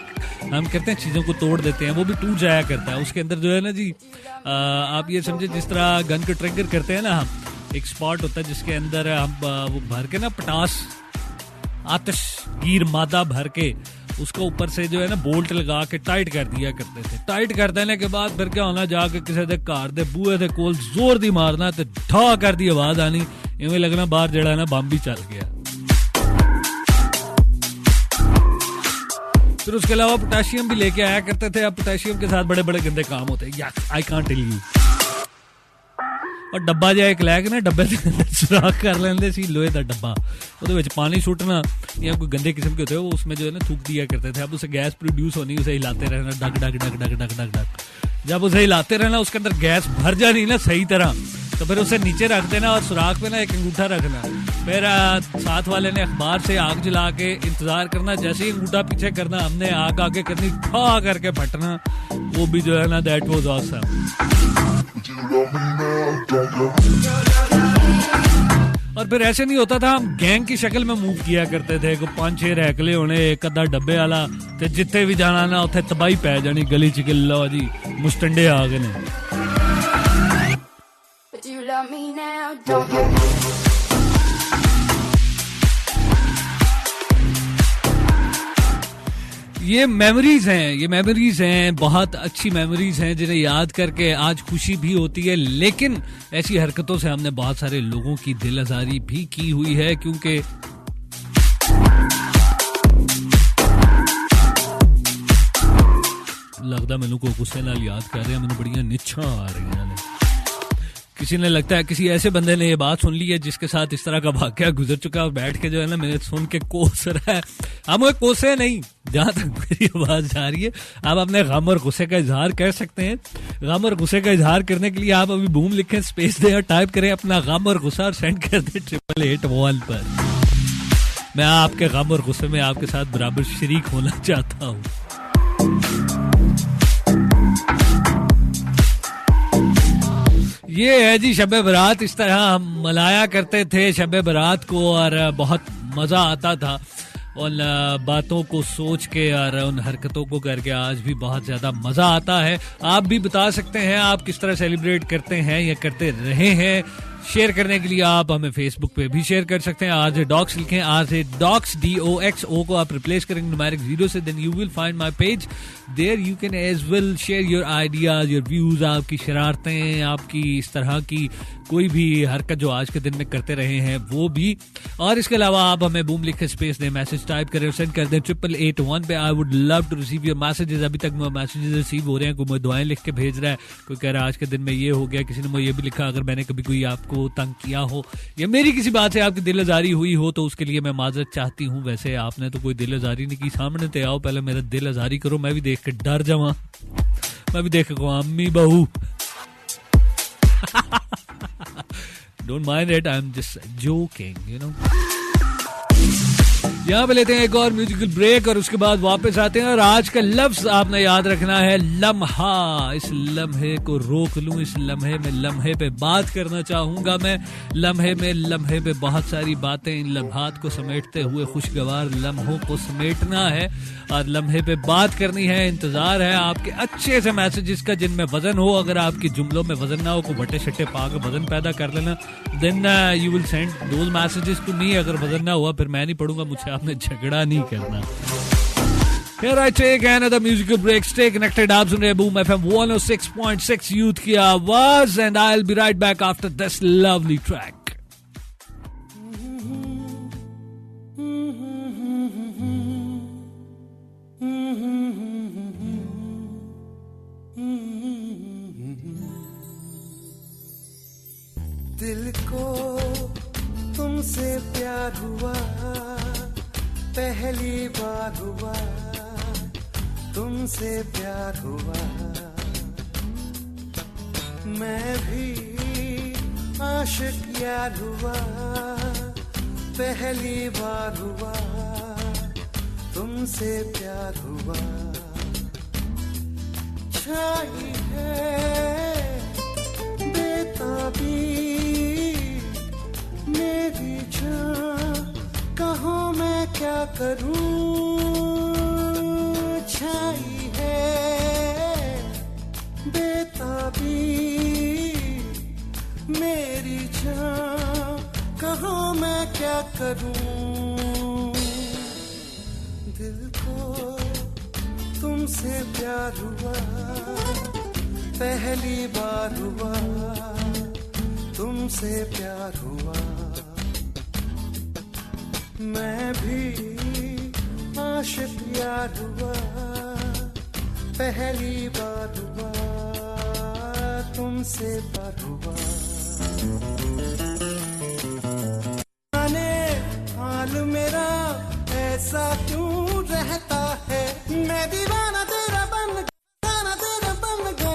हम कहते हैं चीज़ों को तोड़ देते हैं, वो भी टूट जाया करता है। उसके अंदर जो है ना जी, आप ये समझे जिस तरह गन को ट्रिगर करते हैं ना हम, एक स्पॉट होता है जिसके अंदर हम वो भर के ना पटास आतिशगीर मादा भर के उसको ऊपर से जो है ना बोल्ट लगा के टाइट कर दिया करते थे। टाइट कर देने के बाद फिर क्या होना, जाके किसी दे घर दे बूहे दे कोल जोर दी मारना ते ढा कर दी आवाज आनी, इवें लगना बाहर जड़ा है ना बम भी चल गया। फिर उसके अलावा पोटेशियम भी लेके आया करते थे। अब पोटेशियम के साथ बड़े बड़े गंदे काम होते हैं, आई कांट टेल यू। और डब्बा जिहा एक लैके ना डब्बे दे अंदर सुराख कर लेंदे सी, लोहे दा डब्बा, ਉਹਦੇ ਵਿੱਚ पानी सुटना या कोई गंदे किस्म के होते हैं, वो उसमें जो है ना थूक दिया करते थे। अब उसे गैस प्रोड्यूस होनी, उसे हिलाते रहना, डग डग डग डग डग डग डग। जब उसे हिलाते रहना उसके अंदर गैस भर जानी ना सही तरह, तो फिर उसे नीचे रख देना और सुराख पे ना एक अंगूठा रखना। फिर साथ वाले ने अखबार से आग जला के इंतजार करना, जैसे ही अंगूठा पीछे करना हमने आग आगे करनी, ठा करके फटना। वो भी जो है ना दैट वाज ऑसम। और फिर ऐसे नहीं होता था, हम गैंग की शक्ल में मूव किया करते थे। को 5-6 रैकले होने, एक अद्धा डब्बे वाला, ते जिथे भी जाना ना उथे तबाही पै जानी गली च कि लो जी मुस्टंडे आ गए ने। ये मेमोरीज हैं, बहुत अच्छी मेमोरीज हैं जिन्हें याद करके आज खुशी भी होती है। लेकिन ऐसी हरकतों से हमने बहुत सारे लोगों की दिल आजारी भी की हुई है, क्योंकि लगता मैनू को गुस्से नाल याद कर रहे हैं, मैनू बड़ियां निच्छां आ रही हैं। किसी ने लगता है किसी ऐसे बंदे ने ये बात सुन ली है जिसके साथ इस तरह का वाकया गुजर चुका है, और बैठ के जो है ना मैंने सुन के कोस रहा है। हम कोई कोसे नहीं, जहां तक मेरी आवाज जा रही है आप अपने गम और गुस्से का इजहार कर सकते हैं। गम और गुस्से का इजहार करने के लिए आप अभी बूम लिखें, स्पेस दें और टाइप करें अपना गम और गुस्सा और सेंड कर दें 8881 पर। मैं आपके गम और गुस्से में आपके साथ बराबर शरीक होना चाहता हूँ। ये है जी शब बरात, इस तरह हम मनाया करते थे शब बरात को और बहुत मजा आता था। उन बातों को सोच के और उन हरकतों को करके आज भी बहुत ज़्यादा मज़ा आता है। आप भी बता सकते हैं आप किस तरह सेलिब्रेट करते हैं या करते रहे हैं। शेयर करने के लिए आप हमें फेसबुक पे भी शेयर कर सकते हैं। RJ Docs लिखें, RJ Docs DOXO को आप रिप्लेस करेंगे न्यूमेरिक 0 से, then you will find my page. There you can as well share your ideas, your views, आपकी शरारतें, आपकी इस तरह की कोई भी हरकत जो आज के दिन में करते रहे हैं वो भी। और इसके अलावा आप हमें बूम लिख के स्पेस दें, मैसेज टाइप करें, सेंड कर दें 8881 पे। I would love to receive your messages. अभी तक मैसेजेस रिसीव हो रहे हैं। कोई मुझे दुआएं लिख के भेज रहा है, कोई कह रहा है आज के दिन में ये हो गया। किसी ने मुझे ये भी लिखा अगर मैंने कभी कोई आपको तंग किया हो या मेरी किसी बात से आपकी दिल आजारी हुई हो तो उसके लिए मैं माजरत चाहती हूँ। वैसे आपने तो कोई दिल आजारी नहीं की, सामने तो आओ, पहले मेरा दिल आजारी करो, मैं भी देख के डर जाऊँ, मैं भी देख के कहूँ अम्मी बहू। Don't mind it, I'm just joking, you know. यहाँ पे लेते हैं एक और म्यूजिकल ब्रेक और उसके बाद वापस आते हैं। और आज का लफ्ज आपने याद रखना है लम्हा। इस लम्हे को रोक लूं, इस लम्हे में लम्हे पे बात करना चाहूंगा मैं। लम्हे पे बहुत सारी बातें, इन लम्हात को समेटते हुए खुशगवार लम्हों को समेटना है और लम्हे पे बात करनी है। इंतजार है आपके अच्छे से मैसेजेस का जिनमें वजन हो। अगर आपके जुमलों में वजन ना हो, को बटे शट्टे पाकर वजन पैदा कर लेना, then you will send those messages to me. अगर वजन ना हुआ फिर मैं नहीं पढ़ूंगा, मुझे आपने झगड़ा नहीं करना। Here I take another musical break. Stay connected. आप सुन रहे हैं Boom FM 106.6 यूथ की आवाज and I'll be right back after this lovely track. दिल को तुमसे प्यार हुआ, पहली बार हुआ, तुमसे प्यार हुआ। मैं भी आशिक यार हुआ, पहली बार हुआ, तुमसे प्यार हुआ। छाई है बेताबी मेरी जान, कहो मैं क्या करूं। छाई है बेताबी मेरी जान, कहो मैं क्या करूं। दिल को तुमसे प्यार हुआ, पहली बार हुआ, तुमसे प्यार हुआ। मैं भी आशिक यार हुआ, पहली बार हुआ, तुमसे प्यार हुआ। जाने हाल मेरा ऐसा क्यों रहता है, मैं दीवाना तेरा बन गया।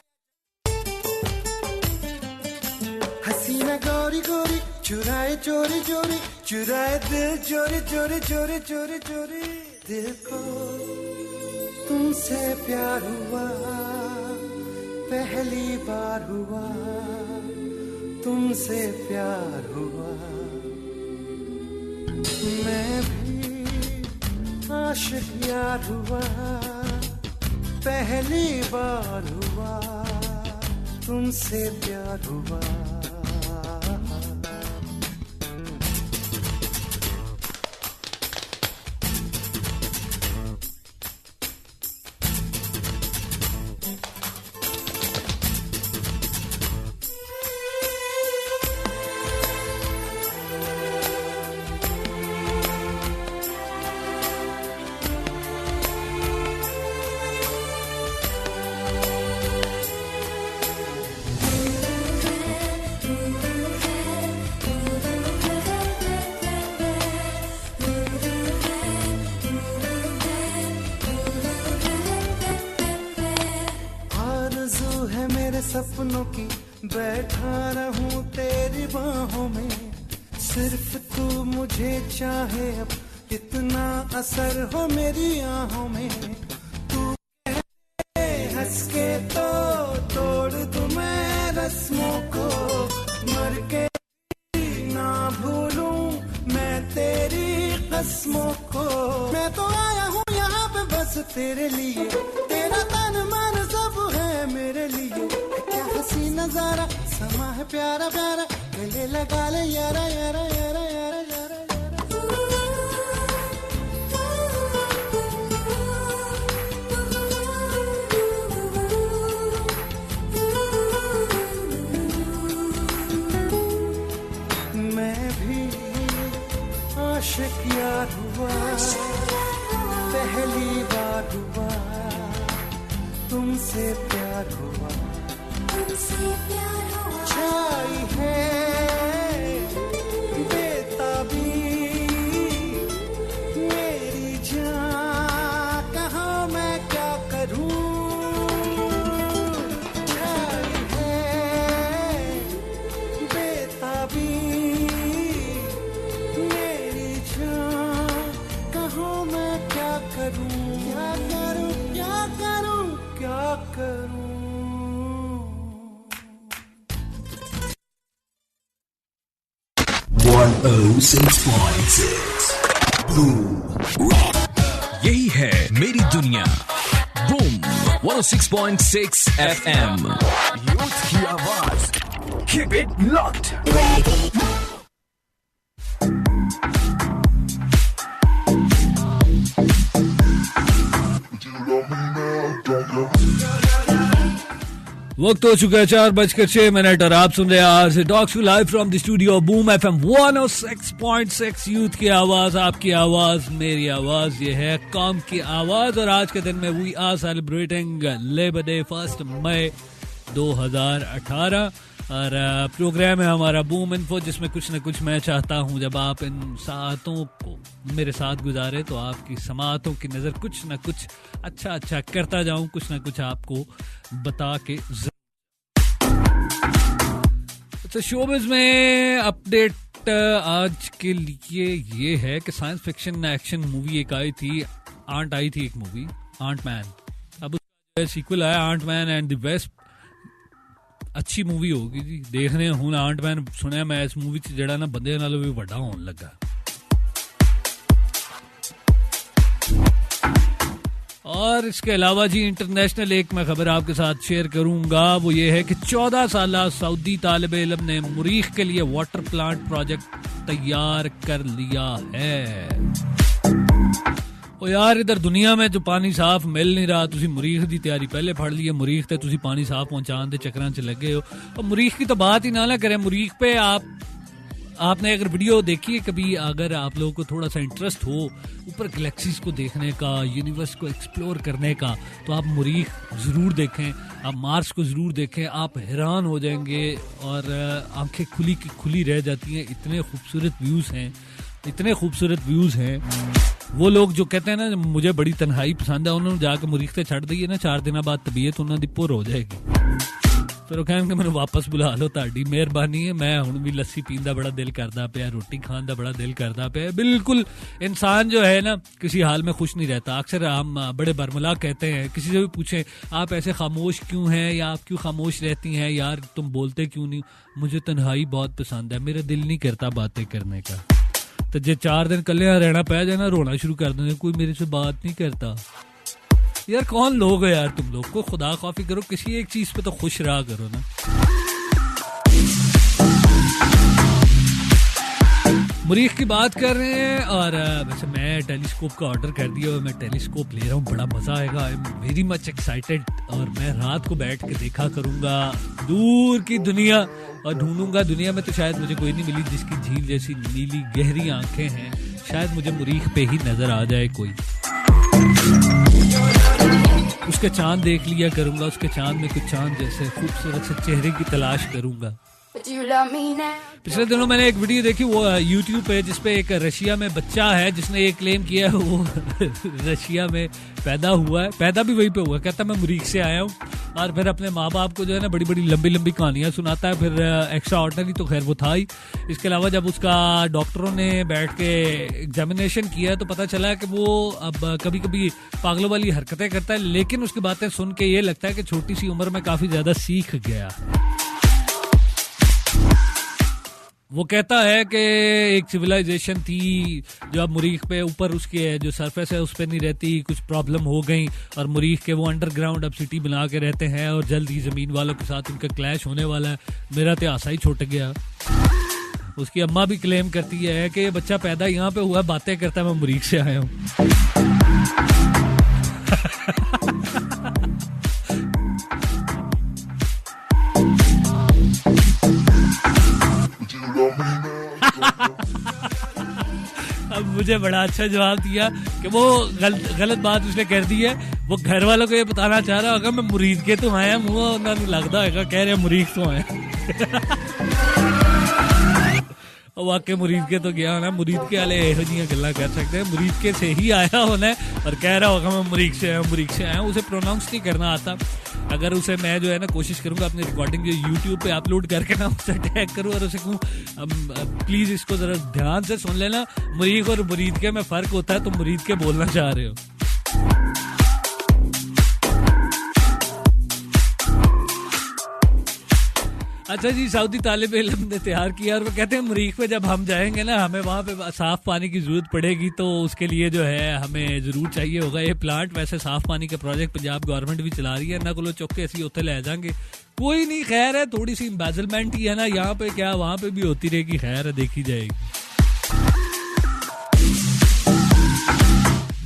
हसीना गोरी गोरी चुराए चोरी चोरी, चुराए दिल चोरी चोरी चोरी चोरी चोरी। दिल को तुमसे प्यार हुआ, पहली बार हुआ, तुमसे प्यार हुआ। मैं भी आशिक यार हुआ, पहली बार हुआ, तुमसे प्यार हुआ। सपनों की बैठा रहूं तेरी बाहों में, सिर्फ तू मुझे चाहे, अब इतना असर हो मेरी आहों में। तू हंस के तो तोड़ दूं मैं रस्मों को, मर के ना भूलूं मैं तेरी कसम। जिस्मों को। मैं तो आया हूँ यहाँ पे बस तेरे लिए, तेरा तन मन सब है मेरे लिए। क्या हसी नजारा, समा है प्यारा प्यारा, गले लगा ले यारा यारा यारा यारा यारा। मैं भी आशिक यार हुआ, पहली बार हुआ, तुमसे प्यार हुआ, छाई है बेताबी मेरी जान, कहाँ मैं क्या करूं। छाई है बेताबी मेरी जान, कहाँ मैं क्या करूं, क्या करूं, क्या करूं, क्या करूं। यही है मेरी दुनिया। बूम 106.6 FM, यूथ की आवाज। Keep it locked. वक्त हो चुका है 4:06 और आप सुन रहे हैं आज से talks live from the studio boom FM 106.6 youth की आवाज, आपकी आवाज, मेरी आवाज। ये है कौम की आवाज और आज के दिन में we are celebrating labour day 1 मई 2018 और प्रोग्राम है हमारा बूम इन्फो, जिसमें कुछ न कुछ मैं चाहता हूं जब आप इन सातों को मेरे साथ गुजारे तो आपकी समातों की नज़र कुछ न कुछ अच्छा करता जाऊं, कुछ न कुछ आपको बता के। तो शोबिज़ में अपडेट आज के लिए ये है कि साइंस फिक्शन एक्शन मूवी एक आई थी, एक मूवी आंट मैन। अब उसका सीक्वल आया Ant Man and the Wasp. अच्छी मूवी होगी जी, देखने हूं आंट मैन। सुनिया मैं इस मूवी च जड़ा ना बंदे नालों भी बड़ा होने लगा। और इसके अलावा जी इंटरनेशनल एक मैं खबर आपके साथ शेयर करूंगा, वो ये है कि 14 साला सऊदी तालिब इल्म ने मुरीख के लिए वाटर प्लांट प्रोजेक्ट तैयार कर लिया है। ओ यार, इधर दुनिया में जो पानी साफ मिल नहीं रहा, तुसी मुरीख दी तैयारी पहले फड़ ली है। मुरीख ते तुसी पानी साफ पहुंचाने दे चक्करां च लगे हो। और मुरीख की तो बात ही ना करें। मुरीख पे आपने अगर वीडियो देखी है कभी, अगर आप लोगों को थोड़ा सा इंटरेस्ट हो ऊपर गैलेक्सीज को देखने का, यूनिवर्स को एक्सप्लोर करने का, तो आप मुरीख ज़रूर देखें, आप मार्स को ज़रूर देखें। आप हैरान हो जाएंगे और आंखें खुली की खुली रह जाती हैं। इतने खूबसूरत व्यूज़ हैं। वो लोग जो कहते हैं ना मुझे बड़ी तन्हाई पसंद है, उन्होंने जाके मुरीख से छड़ दी है ना, 4 दिन बाद तबीयत उन्होंने पुर हो जाएगी। फिर कहन कि मैंने वापस बुला लो, ताड़ी मेहरबानी है। मैं हुण भी लस्सी पीन दा बड़ा दिल करदा पिया, रोटी खान दा बड़ा दिल करदा पिया। बिल्कुल इंसान जो है ना किसी हाल में खुश नहीं रहता। अक्सर हम बड़े बरमला कहते हैं, किसी से भी पूछें आप ऐसे खामोश क्यों हैं या आप क्यों खामोश रहती हैं, यार तुम बोलते क्यों नहीं। मुझे तन्हाई बहुत पसंद है, मेरा दिल नहीं करता बातें करने का। तो जे 4 दिन कल्ले रहना पै जाए ना, रोना शुरू कर देना, कोई मेरे से बात नहीं करता। यार कौन लोग है यार तुम लोग, को खुदा खौफी करो, किसी एक चीज पे तो खुश रहा करो ना। मुरीख की बात कर रहे हैं और वैसे मैं टेलीस्कोप का ऑर्डर कर दिया और मैं टेलीस्कोप ले रहा हूँ, बड़ा मजा आएगा। I am very much excited. और मैं रात को बैठ के देखा करूंगा दूर की दुनिया और ढूंढूंगा दुनिया में तो शायद मुझे कोई नहीं मिली जिसकी झील जैसी नीली गहरी आंखें हैं। शायद मुझे मुरीख पे ही नजर आ जाए कोई। उसके चांद देख लिया करूंगा, उसके चांद में कुछ चांद जैसे खूबसूरत से चेहरे की तलाश करूंगा। पिछले दिनों मैंने एक वीडियो देखी वो YouTube पे, जिसपे एक रशिया में बच्चा है जिसने ये क्लेम किया है वो रशिया में पैदा हुआ है, पैदा भी वहीं पे हुआ। कहता मैं मुरीख से आया हूँ और फिर अपने माँ बाप को जो है ना बड़ी बड़ी लंबी लंबी कहानियां सुनाता है। फिर एक्स्ट्रा ऑर्डिनरी तो खैर वो था ही। इसके अलावा जब उसका डॉक्टरों ने बैठ के एग्जामिनेशन किया तो पता चला कि वो अब कभी कभी पागलों वाली हरकतें करता है, लेकिन उसकी बातें सुन के ये लगता है कि छोटी सी उम्र में काफी ज्यादा सीख गया। वो कहता है कि एक सिविलाइजेशन थी जो अब मुरीख पे ऊपर उसके है जो सरफेस है उस पे नहीं रहती, कुछ प्रॉब्लम हो गई और मुरीख के वो अंडरग्राउंड अब सिटी बना के रहते हैं और जल्द ही जमीन वालों के साथ उनका क्लैश होने वाला है। मेरा तो आशा ही छूट गया। उसकी अम्मा भी क्लेम करती है कि ये बच्चा पैदा यहाँ पे हुआ, बातें करता है मैं मुरीख से आया हूँ। अब मुझे बड़ा अच्छा जवाब दिया कि वो गलत बात उसने कर दी है। वो घर वालों को ये बताना चाह रहा होगा मैं मुरीद के तो आया मुँह उन्होंने लगता होगा कह रहे मुरीद तो आए। वाकई मुरीद के तो गया होना, मुरीद के वाले यहो जी गल्लां कर सकते हैं, मुरीद के से ही आया होना है और कह रहा होगा मैं मुरीद से आया हूँ। उसे प्रोनाउंस नहीं करना आता। अगर उसे मैं जो है ना कोशिश करूंगा अपनी रिकॉर्डिंग जो यूट्यूब पे अपलोड करके ना उसे टैग करूँ और उसे कहूँ प्लीज इसको जरा ध्यान से सुन लेना, मुरीद और मुरीद के में फर्क होता है, तो मुरीद के बोलना चाह रहे हो। अच्छा जी, सऊदी तालिब इल्म ने तैयार किया और वो कहते हैं मुरीख पे जब हम जाएंगे ना हमें वहाँ पे साफ पानी की जरूरत पड़ेगी, तो उसके लिए जो है हमें जरूर चाहिए होगा ये प्लांट। वैसे साफ पानी का प्रोजेक्ट पंजाब गवर्नमेंट भी चला रही है ना, को चौके ऐसी होते ले जाएंगे, कोई नहीं, खैर है, थोड़ी सी एम्बेजलमेंट ही है ना यहाँ पे, क्या वहाँ पे भी होती रहेगी, खैर है, देखी जाएगी।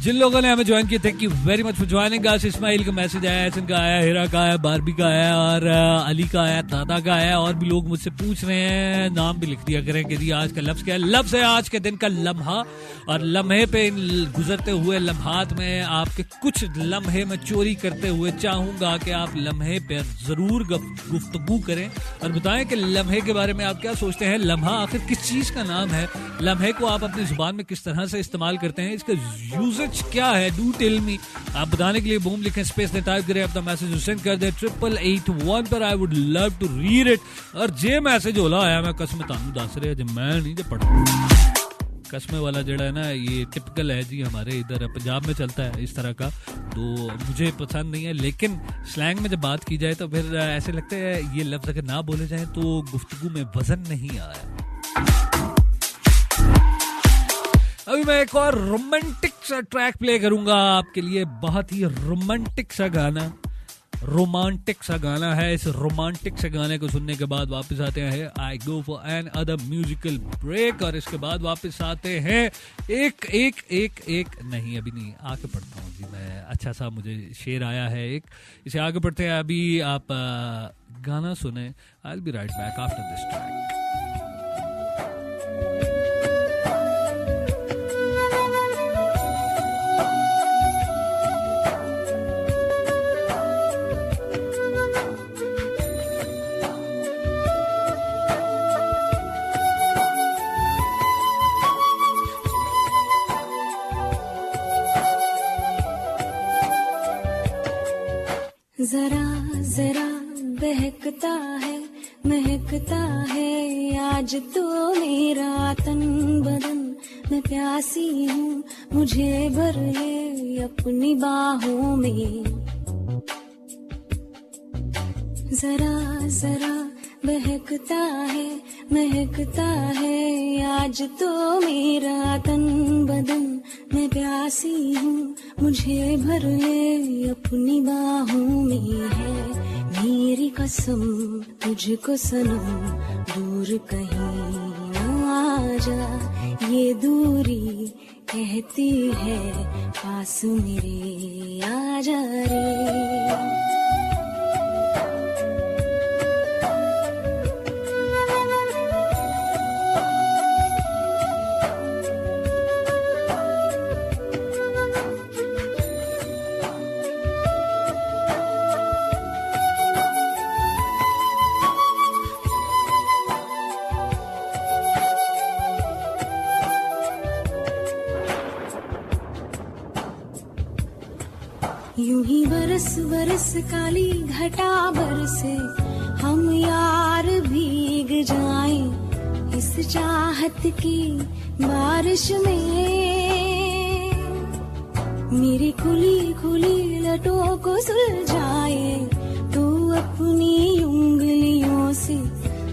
जिन लोगों ने हमें ज्वाइन किया thank you very much for joining us. Ismail का मैसेज आया, एहसन का आया, हिरा का आया, बारबी का आया और अली का आया, दादा का आया, और भी लोग मुझसे पूछ रहे हैं, नाम भी लिख दिया करें कि जी आज का लफ्ज़ क्या है। लफ्ज़ है आज के दिन का लम्हा, और लम्हे पे गुजरते हुए लम्हात में आपके कुछ लम्हे में चोरी करते हुए चाहूँगा कि आप लम्हे पर ज़रूर गुफ्तगू करें और बताएं कि लम्हे के बारे में आप क्या सोचते हैं। लम्हा आखिर किस चीज़ का नाम है, लम्हे को आप अपनी ज़ुबान में किस तरह से इस्तेमाल करते हैं, इसका यूजेज क्या है, डू टेल मी। आप बताने के लिए बूम लिखें, स्पेस ने टाइप करें, अपना मैसेज सेंड कर दें 8881 पर। I would love to read it. और जे मैसेज होला आया मैं कसम तानू दस रहा जी, मैं नहीं जो पढ़ता। कसमे वाला जड़ा है ना, ये टिपिकल है जी, हमारे इधर पंजाब में चलता है इस तरह का, तो मुझे पसंद नहीं है, लेकिन स्लैंग में जब बात की जाए तो फिर ऐसे लगता है ये लफ्ज़ अगर ना बोले जाए तो गुफ्तगू में वजन नहीं आया। अभी मैं एक और रोमांटिक सा ट्रैक प्ले करूंगा आपके लिए, बहुत ही रोमांटिक सा गाना है। इस रोमांटिक से गाने को सुनने के बाद वापस आते हैं I go for another musical break, और इसके बाद वापस आते हैं एक नहीं अभी नहीं, आके पढ़ता हूँ जी मैं, अच्छा सा मुझे शेर आया है एक, इसे आगे पढ़ते हैं। अभी आप गाना सुने, आई will be right back after this track. जरा जरा बहकता है महकता है आज तो मेरा तन बदन, मैं प्यासी हूँ मुझे भर ले अपनी बाहों में। जरा जरा बहकता है महकता है आज तो मेरा तन बदन, मैं प्यासी हूँ मुझे भर ले अपनी बाहों में। है मेरी कसम तुझको सनम दूर कहीं ना जा, ये दूरी कहती है पास मेरे आ जा रे। यूं ही बरस बरस काली घटा बरसे, हम यार भीग जाएं इस चाहत की बारिश में। मेरी खुली खुली लटों को सुलझाए तो अपनी उंगलियों से,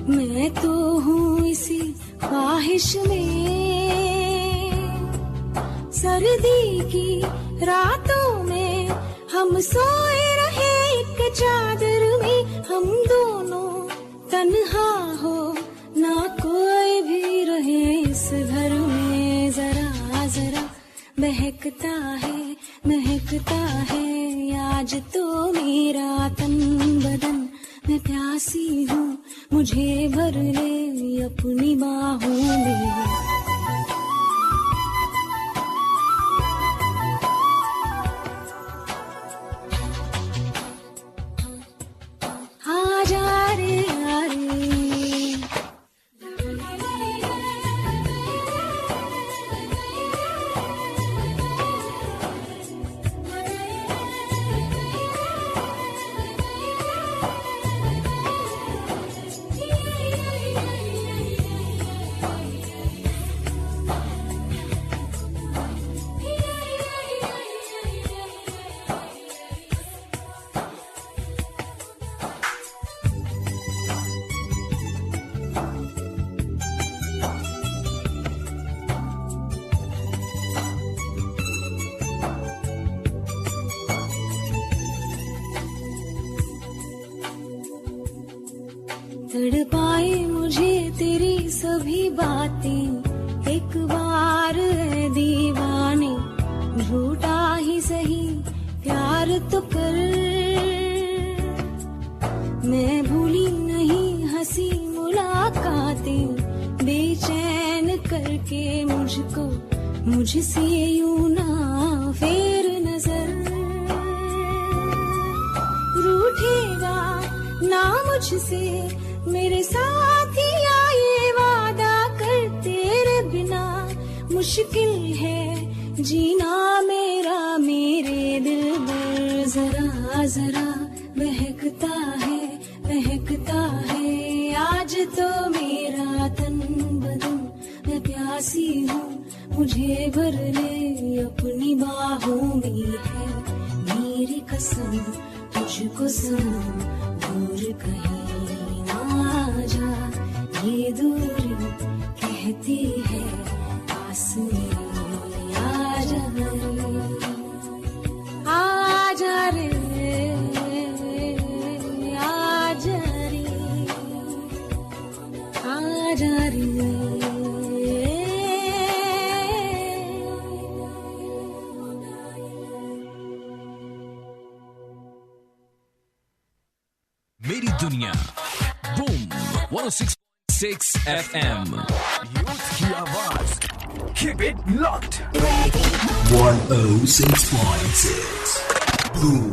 मैं तो हूँ इसी बारिश में, सर्दी की रातों में हम सोए रहे एक चादर में, हम दोनों तन्हा हो ना कोई भी रहे इस घर में। जरा जरा महकता है आज तो मेरा तन बदन, मैं प्यासी हूँ मुझे भर ले अपनी बाहों में। तड़पाए मुझे तेरी सभी बातें, एक बार है दीवाने, झूठा ही सही प्यार तो कर। मैं भूली नहीं हंसी मुलाकातें, बेचैन करके मुझको मुझसे यूं ना फेर नजर। रूठेगा ना मुझसे मेरे साथिया, ये वादा कर तेरे बिना मुश्किल है जीना मेरा मेरे दिल पर। जरा जरा महकता है आज तो मेरा तन बदन, मैं प्यासी हूँ मुझे भर ले अपनी बाहों में। है मेरी कसम तुझको सनम, दूर कहीं जा, ये दूरी कहती है पास मेरे आजा रे, आजा रे, आजा रे। मेरी दुनिया बूम 106.6 FM, यूथ की आवाज। Keep it locked. 106.6 Boom.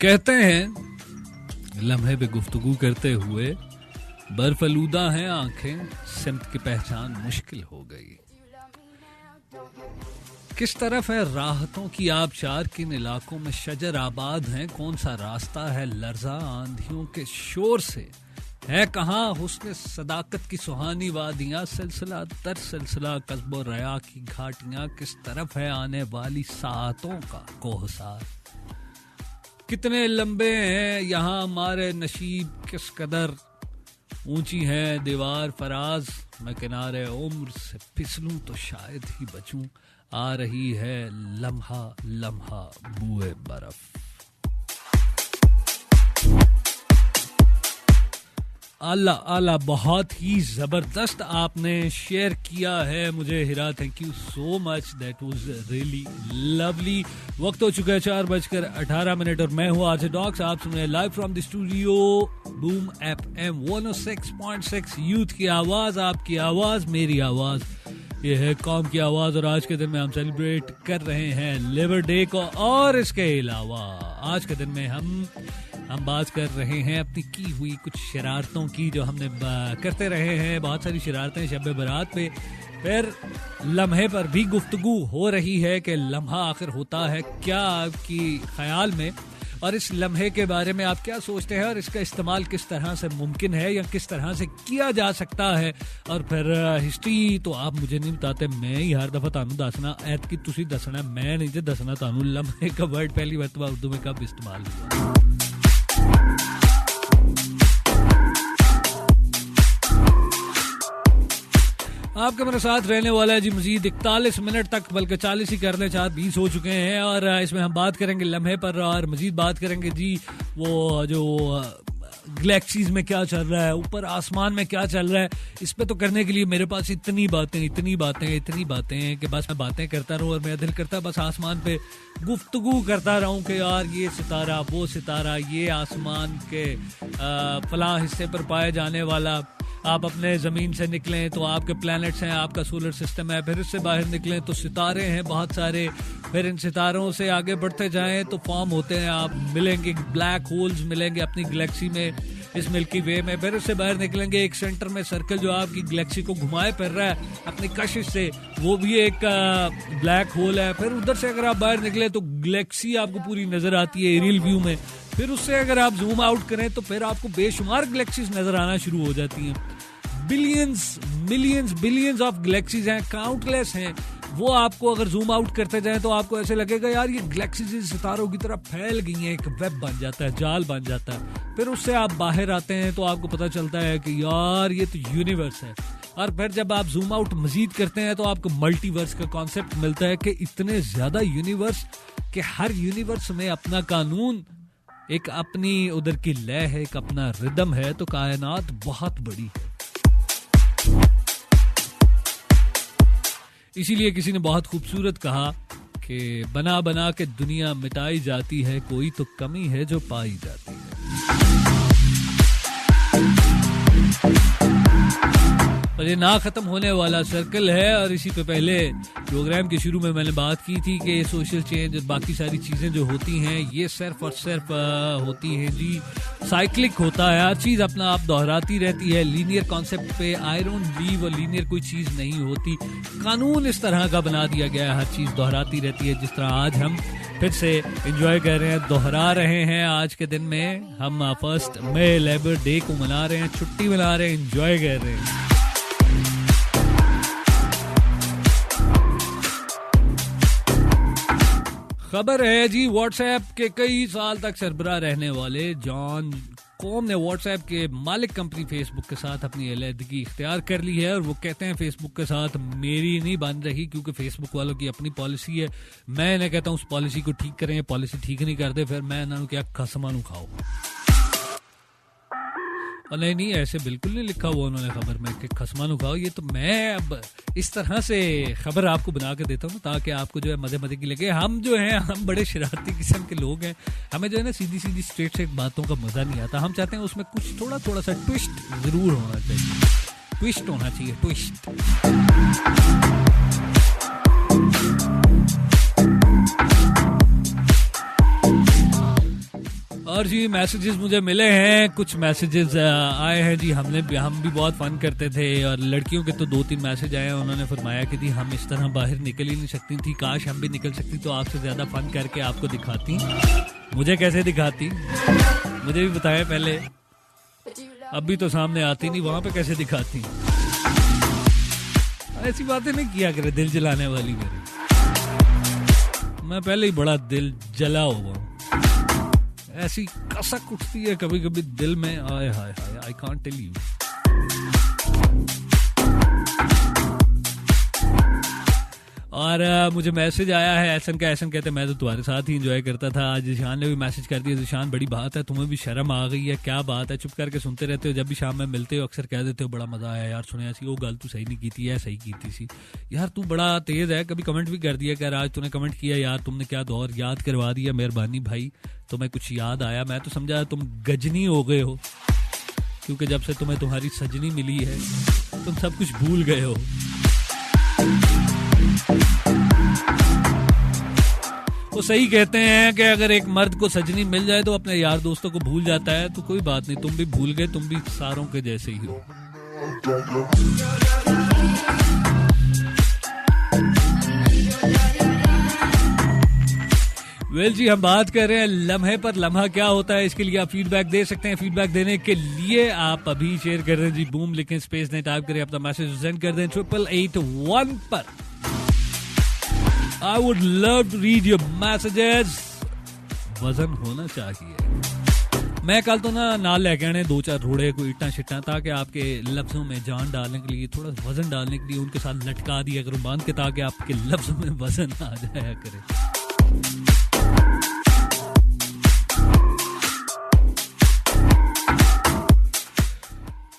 कहते हैं लम्हे पे गुफ्तगू करते हुए, बर्फालूदा हैं आंखें, सिमत की पहचान मुश्किल हो गई। किस तरफ है राहतों की आबशार, किन इलाकों में शजर आबाद हैं, कौन सा रास्ता है लर्जा आंधियों के शोर से, है कहाँ हुस्न सदाकत की सुहानी वादियाँ, सिलसिला दर सिलसिला कस्बो रया की घाटियाँ, किस तरफ है आने वाली सातों का कोहसार। कितने लंबे हैं यहाँ हमारे नशीब, किस कदर ऊंची है दीवार फराज, मैं किनारे उम्र से फिसलूं तो शायद ही बचूं, आ रही है लम्हा लम्हा बूए बर्फ। आला आला, बहुत ही जबरदस्त आपने शेयर किया है मुझे Hira, thank you so much, that was really lovely. वक्त हो चुका है 4:18 और मैं हूँ आरजे डॉक्स, आप सुन रहे हैं live from the studio boom FM 106.6 youth की आवाज, आपकी आवाज मेरी आवाज, ये है कौम की आवाज। और आज के दिन में हम सेलिब्रेट कर रहे हैं लेबर डे को, और इसके अलावा आज के दिन में हम बात कर रहे हैं अपनी की हुई कुछ शरारतों की जो हमने करते रहे हैं। बहुत सारी शरारतें शब बारात पे, फिर लम्हे पर भी गुफ्तगू हो रही है कि लम्हा आखिर होता है क्या आपकी ख्याल में। और इस लम्हे के बारे में आप क्या सोचते हैं और इसका इस्तेमाल किस तरह से मुमकिन है या किस तरह से किया जा सकता है। और फिर हिस्ट्री तो आप मुझे नहीं बताते, मैं ही हर दफा तानू दसना, ऐतकी तुसी दसना, मैं नहीं जे दसना तानू लम्हे का वर्ड पहली मरतबा उर्दू में कब इस्तेमाल हुआ। आपके मेरे साथ रहने वाला है जी मजीद 41 मिनट तक, बल्कि 40 ही कर ले, 4:20 हो चुके हैं और इसमें हम बात करेंगे लम्हे पर और मजीद बात करेंगे जी वो जो गैलेक्सीज में क्या चल रहा है, ऊपर आसमान में क्या चल रहा है। इस पे तो करने के लिए मेरे पास इतनी बातें हैं कि बस मैं बातें करता रहूं और मेरा दिल करता बस आसमान पे गुफ्तगू करता रहूं कि यार ये सितारा, वो सितारा, ये आसमान के फलां हिस्से पर पाए जाने वाला। आप अपने ज़मीन से निकलें तो आपके प्लैनेट्स हैं, आपका सोलर सिस्टम है, फिर इससे बाहर निकलें तो सितारे हैं बहुत सारे, फिर इन सितारों से आगे बढ़ते जाएं तो फॉर्म होते हैं, आप मिलेंगे ब्लैक होल्स मिलेंगे अपनी गैलेक्सी में, इस मिल्की वे में। फिर उससे बाहर निकलेंगे एक सेंटर में सर्कल जो आपकी गैलेक्सी को घुमाए फिर रहा है अपनी कशिश से, वो भी एक ब्लैक होल है। फिर उधर से अगर आप बाहर निकले तो गैलेक्सी आपको पूरी नजर आती है एरियल व्यू में। फिर उससे अगर आप जूम आउट करें तो फिर आपको बेशुमार गैलेक्सीज नजर आना शुरू हो जाती हैं। बिलियंस ऑफ गैलेक्सीज हैं, काउंटलेस हैं। वो आपको अगर जूम आउट करते जाएं तो आपको ऐसे लगेगा यार ये गैलेक्सीज सितारों की तरह फैल गई हैं, एक वेब बन जाता है, जाल बन जाता है। फिर उससे आप बाहर आते हैं तो आपको पता चलता है कि यार ये तो यूनिवर्स है। और फिर जब आप जूम आउट मजीद करते हैं तो आपको मल्टीवर्स का कॉन्सेप्ट मिलता है कि इतने ज्यादा यूनिवर्स कि हर यूनिवर्स में अपना कानून, एक अपनी उधर की लय है, एक अपना रिदम है। तो कायनात बहुत बड़ी है। इसीलिए किसी ने बहुत खूबसूरत कहा कि बना बना के दुनिया मिटाई जाती है, कोई तो कमी है जो पाई जाती है। और ये ना खत्म होने वाला सर्कल है। और इसी पे पहले प्रोग्राम के शुरू में मैंने बात की थी कि सोशल चेंज और बाकी सारी चीजें जो होती हैं ये सिर्फ और सिर्फ होती हैं जी, साइक्लिक होता है, हर चीज अपना आप दोहराती रहती है। लीनियर कॉन्सेप्ट पे आई डोंट बिलीव, और लीनियर कोई चीज नहीं होती। कानून इस तरह का बना दिया गया है, हर चीज दोहराती रहती है। जिस तरह आज हम फिर से एंजॉय कर रहे हैं, दोहरा रहे हैं। आज के दिन में हम 1 मई लेबर डे को मना रहे हैं, छुट्टी मना रहे हैं, एंजॉय कर रहे हैं। खबर है जी व्हाट्सएप के कई साल तक सरबराह रहने वाले जॉन कॉम ने व्हाट्सएप के मालिक कंपनी फेसबुक के साथ अपनी अलहदगी इख्तियार कर ली है। और वो कहते हैं फेसबुक के साथ मेरी नहीं बन रही, क्योंकि फेसबुक वालों की अपनी पॉलिसी है। मैं इन्हें कहता हूँ उस पॉलिसी को ठीक करें, पॉलिसी ठीक नहीं करते फिर मैं इन्होंने क्या खसमानू खाओ। और नहीं ऐसे बिल्कुल नहीं लिखा हुआ उन्होंने खबर में कि खसमानू खाओ। ये तो मैं अब इस तरह से खबर आपको बना के देता हूँ ताकि आपको जो है मजे मजे की लगे। हम जो हैं हम बड़े शरारती किस्म के लोग हैं, हमें जो है ना सीधी सीधी स्ट्रेट बातों का मजा नहीं आता। हम चाहते हैं उसमें कुछ थोड़ा सा ट्विस्ट जरूर होना चाहिए, ट्विस्ट होना चाहिए, ट्विस्ट। और जी मैसेजेस मुझे मिले हैं, कुछ मैसेजेस आए हैं जी। हम भी बहुत फन करते थे और लड़कियों के तो 2-3 मैसेज आए हैं। उन्होंने फरमाया कि जी हम इस तरह बाहर निकल ही नहीं सकती थी, काश हम भी निकल सकती तो आपसे ज्यादा फन करके आपको दिखाती। मुझे कैसे दिखाती, मुझे भी बताया पहले। अभी तो सामने आती नहीं, वहां पे कैसे दिखाती। ऐसी बातें नहीं किया करे दिल जलाने वाली मेरी। मैं पहले ही बड़ा दिल जला हुआ हूँ, ऐसी कसक उठती है कभी कभी दिल में, आय हाय हाय, आई कांट टेल यू। और मुझे मैसेज आया है ऐसन का, ऐसन कहते मैं तो तुम्हारे साथ ही एंजॉय करता था। आज ईशान ने भी मैसेज कर दिया। ईशान बड़ी बात है, तुम्हें भी शर्म आ गई है, क्या बात है, चुप करके सुनते रहते हो, जब भी शाम में मिलते हो अक्सर कह देते हो बड़ा मजा आया यार, सुने ऐसी वो गल तू सही नहीं की थी, सही की थी सी यार, तू बड़ा तेज है। कभी कमेंट भी कर दिया कि आज तूने कमेंट किया यार, तुमने क्या दौर याद करवा दिया, मेहरबानी भाई, तुम्हें कुछ याद आया। मैं तो समझा तुम गजनी हो गए हो, क्योंकि जब से तुम्हें तुम्हारी सजनी मिली है तुम सब कुछ भूल गए हो। वो सही कहते हैं कि अगर एक मर्द को सजनी मिल जाए तो अपने यार दोस्तों को भूल जाता है। तो कोई बात नहीं, तुम भी भूल गए, तुम भी सारों के जैसे ही हो। वेल जी, हम बात कर रहे हैं लम्हे पर। लम्हा क्या होता है, इसके लिए आप फीडबैक दे सकते हैं। फीडबैक देने के लिए आप अभी शेयर कर दें जी बूम लिखें, स्पेस ने टाइप करें, अपना मैसेज सेंड कर दें 8881 पर। I would love to read your messages. वजन होना चाहिए। मैं कल तो ना नाल लेके आने 2-4 रोड़े कोई ईटा शिट्टा, ताकि आपके लफ्जों में जान डालने के लिए, थोड़ा वजन डालने के लिए उनके साथ लटका दिया करूं बांध के, ताकि आपके लफ्जों में वजन आ जाया करे।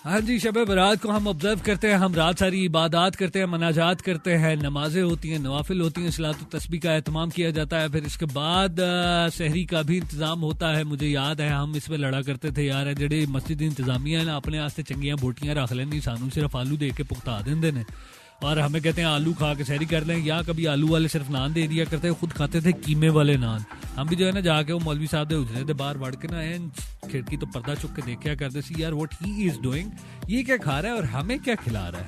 हाँ जी, शब बरात को हम ऑब्जर्व करते हैं, हम रात सारी इबादत करते हैं, मनाजात करते हैं, नमाजें होती हैं, नवाफिल होती हैं, सलात तस्बीह का एहतमाम किया जाता है। फिर इसके बाद सहरी का भी इंतजाम होता है। मुझे याद है हम इसमें लड़ा करते थे यार, जेडे मस्जिद इंतजामिया ने अपने वास्ते चंगियां बोटियां रख लेनी, सानू सिर्फ आलू दे के पुख्ता देंदे ने, और हमें कहते हैं आलू खा के सहरी कर लें, या कभी आलू वाले सिर्फ नान दे दिया करते हैं, खुद खाते थे कीमे वाले नान। हम भी जो है ना जाके वो मौलवी साहब दे उजरे दे बाहर बढ़ के ना खिड़की तो पर्दा चुक के देखा करते सी यार व्हाट ही इज डूइंग, ये क्या खा रहा है और हमें क्या खिला रहा है।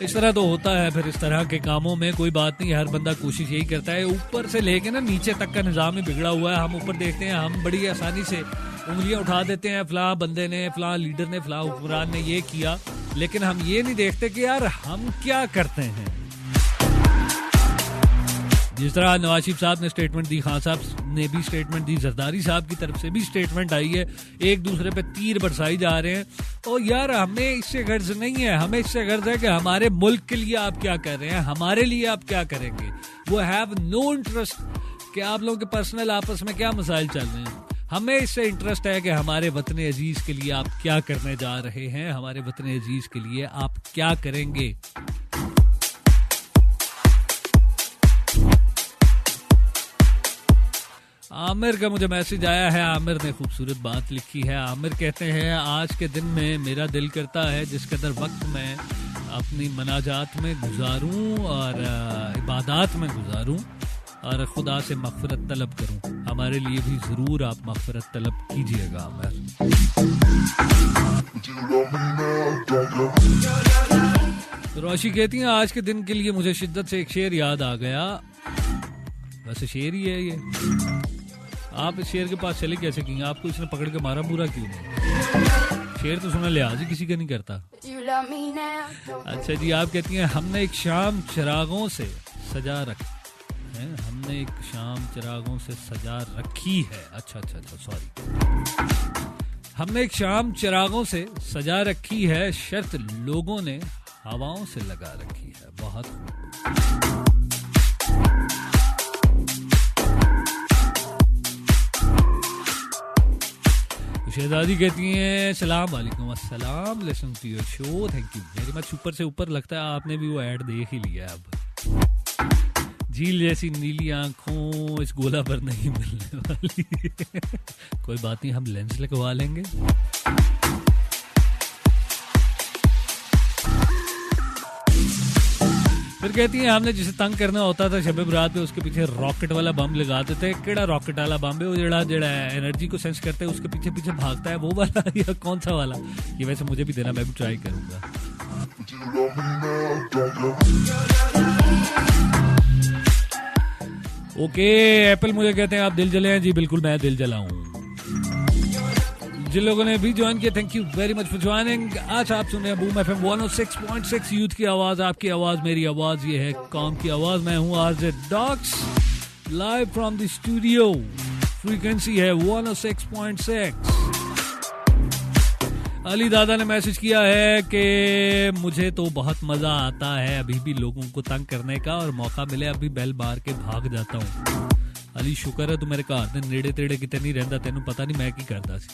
इस तरह तो होता है फिर इस तरह के कामों में। कोई बात नहीं, हर बंदा कोशिश यही करता है। ऊपर से लेके ना नीचे तक का निजाम ही बिगड़ा हुआ है। हम ऊपर देखते हैं, हम बड़ी आसानी से उंगलियां उठा देते हैं, फलां बंदे ने, फलां लीडर ने, फलां हुक्मरान ने ये किया, लेकिन हम ये नहीं देखते कि यार हम क्या करते हैं। जिस तरह नवाज शरीफ साहब ने स्टेटमेंट दी, खान साहब ने भी स्टेटमेंट दी, जरदारी साहब की तरफ से भी स्टेटमेंट आई है, एक दूसरे पे तीर बरसाई जा रहे हैं। और यार हमें इससे गर्ज नहीं है, हमें इससे गर्ज है कि हमारे मुल्क के लिए आप क्या कर रहे हैं, हमारे लिए आप क्या करेंगे। वो हैव नो इंटरेस्ट कि आप लोगों के पर्सनल आपस में क्या मसाइल चल रहे हैं। हमें इससे इंटरेस्ट है कि हमारे वतन अजीज के लिए आप क्या करने जा रहे हैं, हमारे वतन अजीज के लिए आप क्या करेंगे। आमिर का मुझे मैसेज आया है, आमिर ने खूबसूरत बात लिखी है। आमिर कहते हैं आज के दिन में मेरा दिल करता है जिस कदर वक्त मैं अपनी मनाजात में गुजारूं और इबादत में गुजारूं और खुदा से मग़फ़िरत तलब करूं। हमारे लिए भी जरूर आप मग़फ़िरत तलब कीजिएगा आमिर। रोशी कहती हैं आज के दिन के लिए मुझे शिद्दत से एक शेर याद आ गया। वैसे शेर ही है ये, आप इस शेर के पास चले कैसे की? आपको इसने पकड़ के मारा पूरा क्यों नहीं? शेर तो सुना लिहाज ही किसी का नहीं करता। अच्छा जी, आप कहती हैं हमने एक शाम चिरागों से सजा हमने एक शाम चिरागों से सजा रखी है। अच्छा, सॉरी। हमने एक शाम चिरागों से सजा रखी है, शर्त लोगों ने हवाओं से लगा रखी है। बहुत शहजादी कहती हैं सलाम वालेकुम अस्सलाम, listen to your show, thank you very much. ऊपर से ऊपर लगता है आपने भी वो ऐड देख ही लिया। अब झील जैसी नीली आंखों इस गोला पर नहीं मिलने वाली। कोई बात नहीं, हम लेंस लगवा लेंगे। फिर कहती हैं हमने जिसे तंग करना होता था शब बरात पे उसके पीछे रॉकेट वाला बम लगा देते। केड़ा रॉकेट वाला बम है? वो जेड़ा एनर्जी को सेंस करते है उसके पीछे पीछे भागता है, वो वाला या कौन सा वाला? ये वैसे मुझे भी देना, मैं भी ट्राई करूंगा। ओके, एप्पल मुझे कहते हैं आप दिल जले हैं। जी बिल्कुल, मैं दिल जला हूं। जिन लोगों ने भी ज्वाइन किया, thank you very much for joining. आज आप सुन रहे हैं बूम एफएम 106.6, यूथ की आवाज, आपकी आवाज, मेरी आवाज, ये है कौम की आवाज। मैं हूं RJ Docs, live from the studio. Frequency है 106.6। अली दादा ने मैसेज किया है कि मुझे तो बहुत मजा आता है अभी भी लोगों को तंग करने का, और मौका मिले अभी बेल मार के भाग जाता हूँ। अली शुक्र है तू मेरे घर दे नेड़े तेड़े किते नहीं रहंदा, तेनू पता नहीं मैं की करता सी।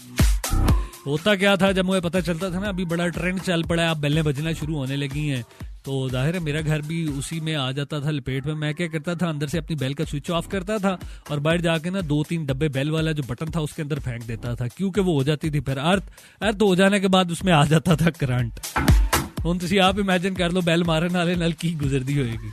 होता क्या था, जब मुझे पता चलता था ना अभी बड़ा ट्रेंड चल पड़ा है, अब बेलें बजना शुरू होने लगी हैं, तो जाहिर है मेरा घर भी उसी में आ जाता था लपेट में। मैं क्या करता था, अंदर से अपनी बेल का स्विच ऑफ करता था और बाहर जाके ना 2-3 डब्बे बेल वाला जो बटन था उसके अंदर फेंक देता था, क्योंकि वो हो जाती थी फिर अर्थ हो जाने के बाद उसमें आ जाता था करंट। हुण तुसीं आप इमेजिन कर लो बेल मारन वाले नाल की गुजरदी होएगी।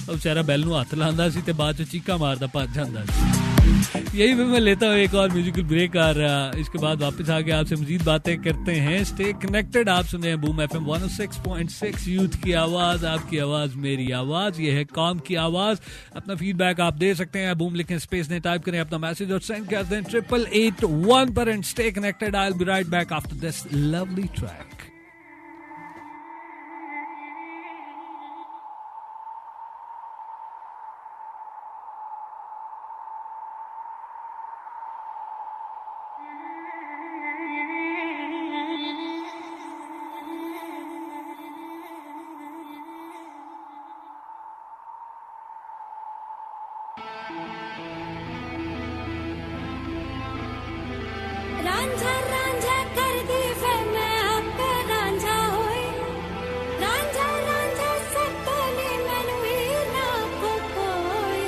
अब बेचारा बैल नूं हत्थ लांदा सी ते बाद च चीका मारदा भज जांदा सी। यही पे मैं लेता हूँ एक और म्यूजिकल ब्रेक और इसके बाद वापस आके आपसे मजीद बातें करते हैं. Stay connected. आप सुन रहे हैं बूम एफएम 106.6 यूथ की आवाज, आपकी आवाज मेरी आवाज. ये है कॉम की आवाज. अपना फीडबैक आप दे सकते हैं. बूम लिखें, स्पेस ने टाइप करें अपना मैसेज और सेंड कर दें 8881 पर. And stay connected. I will be right back after this lovely track. Ranjha Ranjha कर दी वे मैं आपका रांझा होए. रांझा रांझा सतोली मैनू ना को कोई.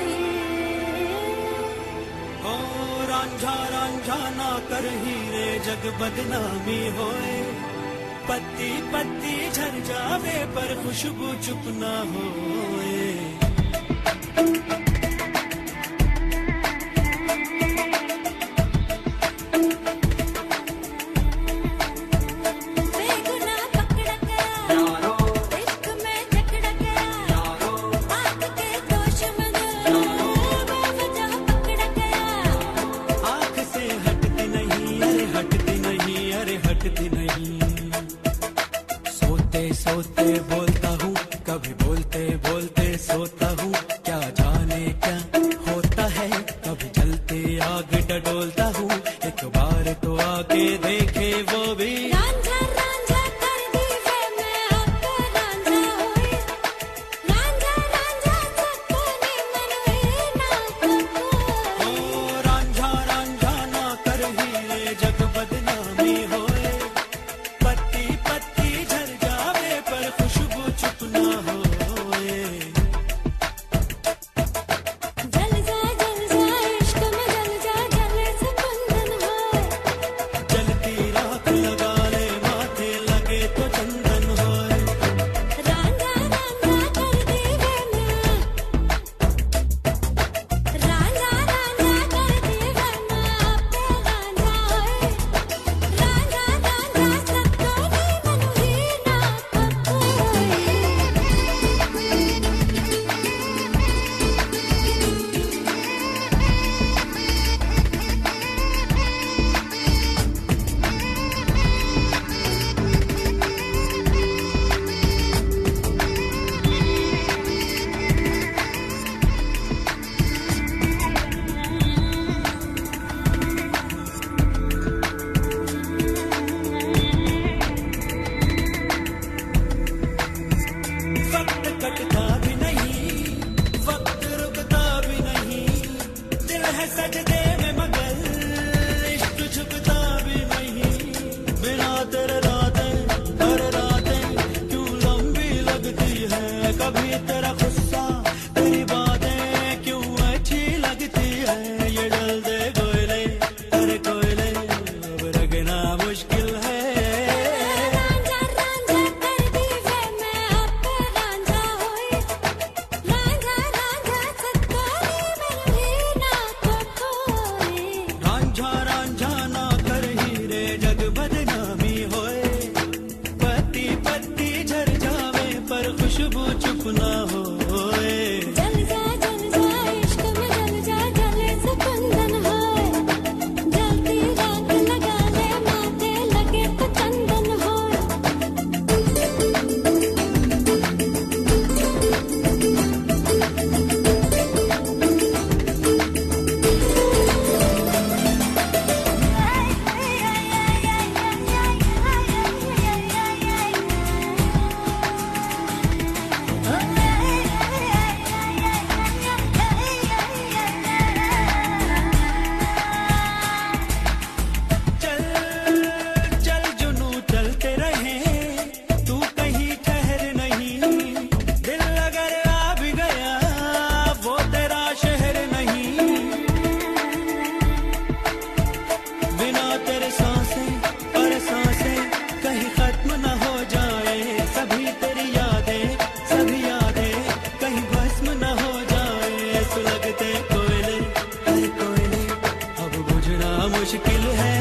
ओ रांझा रांझा ना कर हीरे जग बदनामी होए. पत्ती पत्ती झर जावे पर खुशबू चुप ना होए. सोते बोलता हूँ, कभी बोलते बोलते सोता हूँ. क्या जाने क्या होता है, कभी जलते आग डडोलता हूँ. एक बार तो आके देखे वो भी. रांझा रांझा कर दी वे मैं आपका रांझा होए. रांझा रांझा सतोली मैनू ना को कोई. ओ रांझा रांझा ना कर हीरे जग बदनामी होए. पत्ती पत्ती झर जावे पर खुशबू चुप ना होए. जल जा इश्क में जल जा जले से बंधन होए. जलती राख मुश्किल है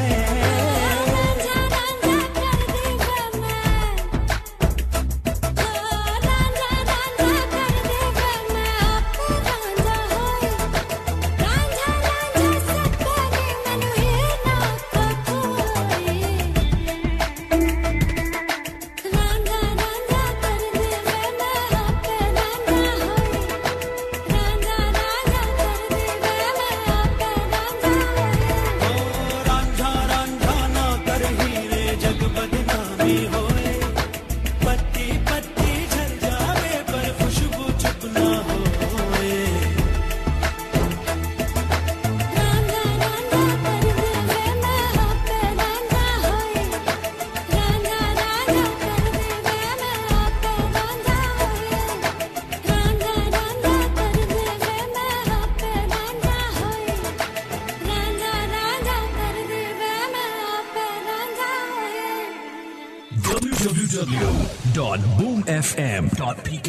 www.boomfm.pk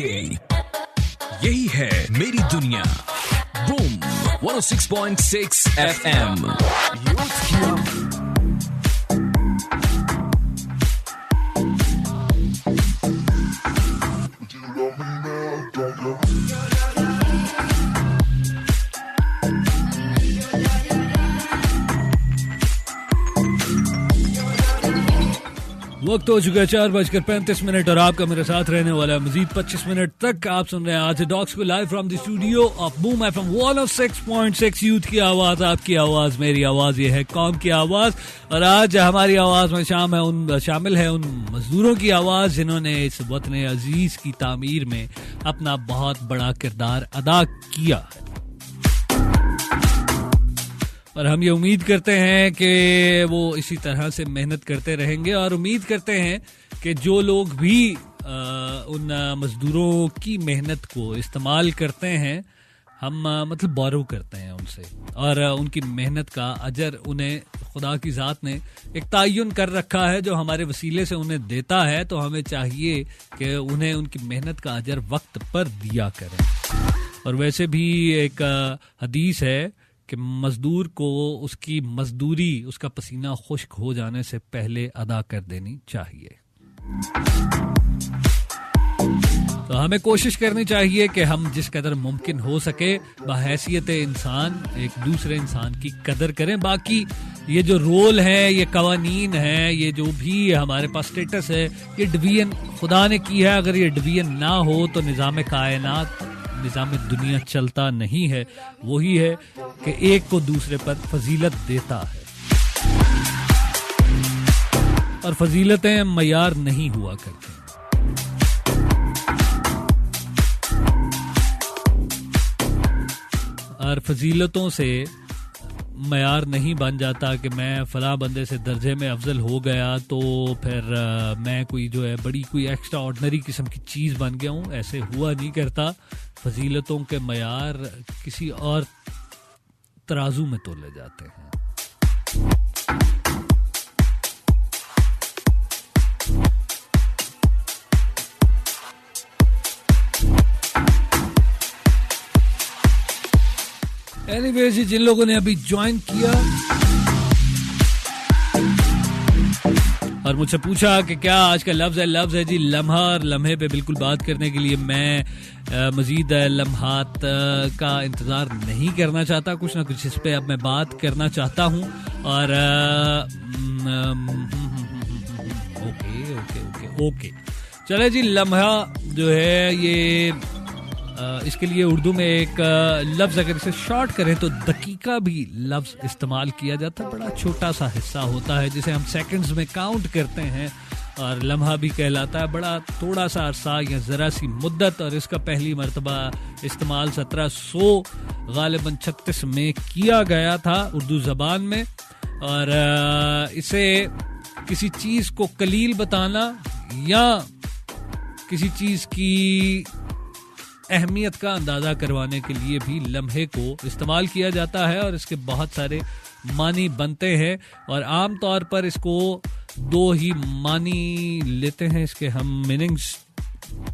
यही है मेरी दुनिया बूम 106.6 FM यूथ की वक्त हो चुका है 4:35 और आपका मेरे साथ रहने वाला है मजीद 25 मिनट तक। आप सुन रहे हैं आज डॉक्स को live from the studio of boom FM 106.6 youth की आवाज, आपकी आवाज, मेरी आवाज, ये है कौम की आवाज। और आज हमारी आवाज में शामिल है उन मजदूरों की आवाज जिन्होंने इस वतन अजीज की तामीर में अपना बहुत बड़ा किरदार अदा किया। और हम ये उम्मीद करते हैं कि वो इसी तरह से मेहनत करते रहेंगे और उम्मीद करते हैं कि जो लोग भी उन मजदूरों की मेहनत को इस्तेमाल करते हैं, हम मतलब बोरो करते हैं उनसे और उनकी मेहनत का अजर उन्हें खुदा की ज़ात ने एक तयन कर रखा है जो हमारे वसीले से उन्हें देता है, तो हमें चाहिए कि उन्हें उनकी मेहनत का अजर वक्त पर दिया करें। और वैसे भी एक हदीस है कि मजदूर को उसकी मजदूरी, उसका पसीना खुश्क हो जाने से पहले अदा कर देनी चाहिए। तो हमें कोशिश करनी चाहिए कि हम जिस कदर मुमकिन हो सके बहैसियत इंसान एक दूसरे इंसान की कदर करें। बाकी ये जो रोल है, ये कवानीन है, ये जो भी हमारे पास स्टेटस है, ये डिवीजन खुदा ने की है। अगर ये डिवीजन ना हो तो निज़ाम कायनात, निज़ाम दुनिया चलता नहीं है। वही है कि एक को दूसरे पर फजीलत देता है और फजीलतें मयार नहीं हुआ करती। और फजीलतों से मयार नहीं बन जाता कि मैं फला बंदे से दर्जे में अफजल हो गया तो फिर मैं कोई जो है बड़ी कोई एक्स्ट्रा ऑर्डिनरी किस्म की चीज़ बन गया हूँ। ऐसे हुआ नहीं करता। फजीलतों के मयार किसी और तराजू में तोले जाते हैं। एनीवेज, जिन लोगों ने अभी ज्वाइन किया और मुझसे पूछा कि क्या आज का लफ्ज़ है जी लम्हा, और लम्हे पे बिल्कुल बात करने के लिए मैं मजीद लम्हात का इंतज़ार नहीं करना चाहता। कुछ ना कुछ इस पे अब मैं बात करना चाहता हूँ। और ओके चले जी, लम्हा जो है ये इसके लिए उर्दू में एक लफ्ज़ अगर इसे शॉर्ट करें तो दकीका भी लफ्ज़ इस्तेमाल किया जाता है। बड़ा छोटा सा हिस्सा होता है जिसे हम सेकंड्स में काउंट करते हैं और लम्हा भी कहलाता है। बड़ा थोड़ा सा अरसा या ज़रा सी मुद्दत, और इसका पहली मरतबा इस्तेमाल 1700 गालिबन 36 में किया गया था उर्दू ज़बान में। और इसे किसी चीज़ को कलील बताना या किसी चीज़ की अहमियत का अंदाज़ा करवाने के लिए भी लम्हे को इस्तेमाल किया जाता है और इसके बहुत सारे मानी बनते हैं। और आम तौर पर इसको दो ही मानी लेते हैं, इसके हम मीनिंग्स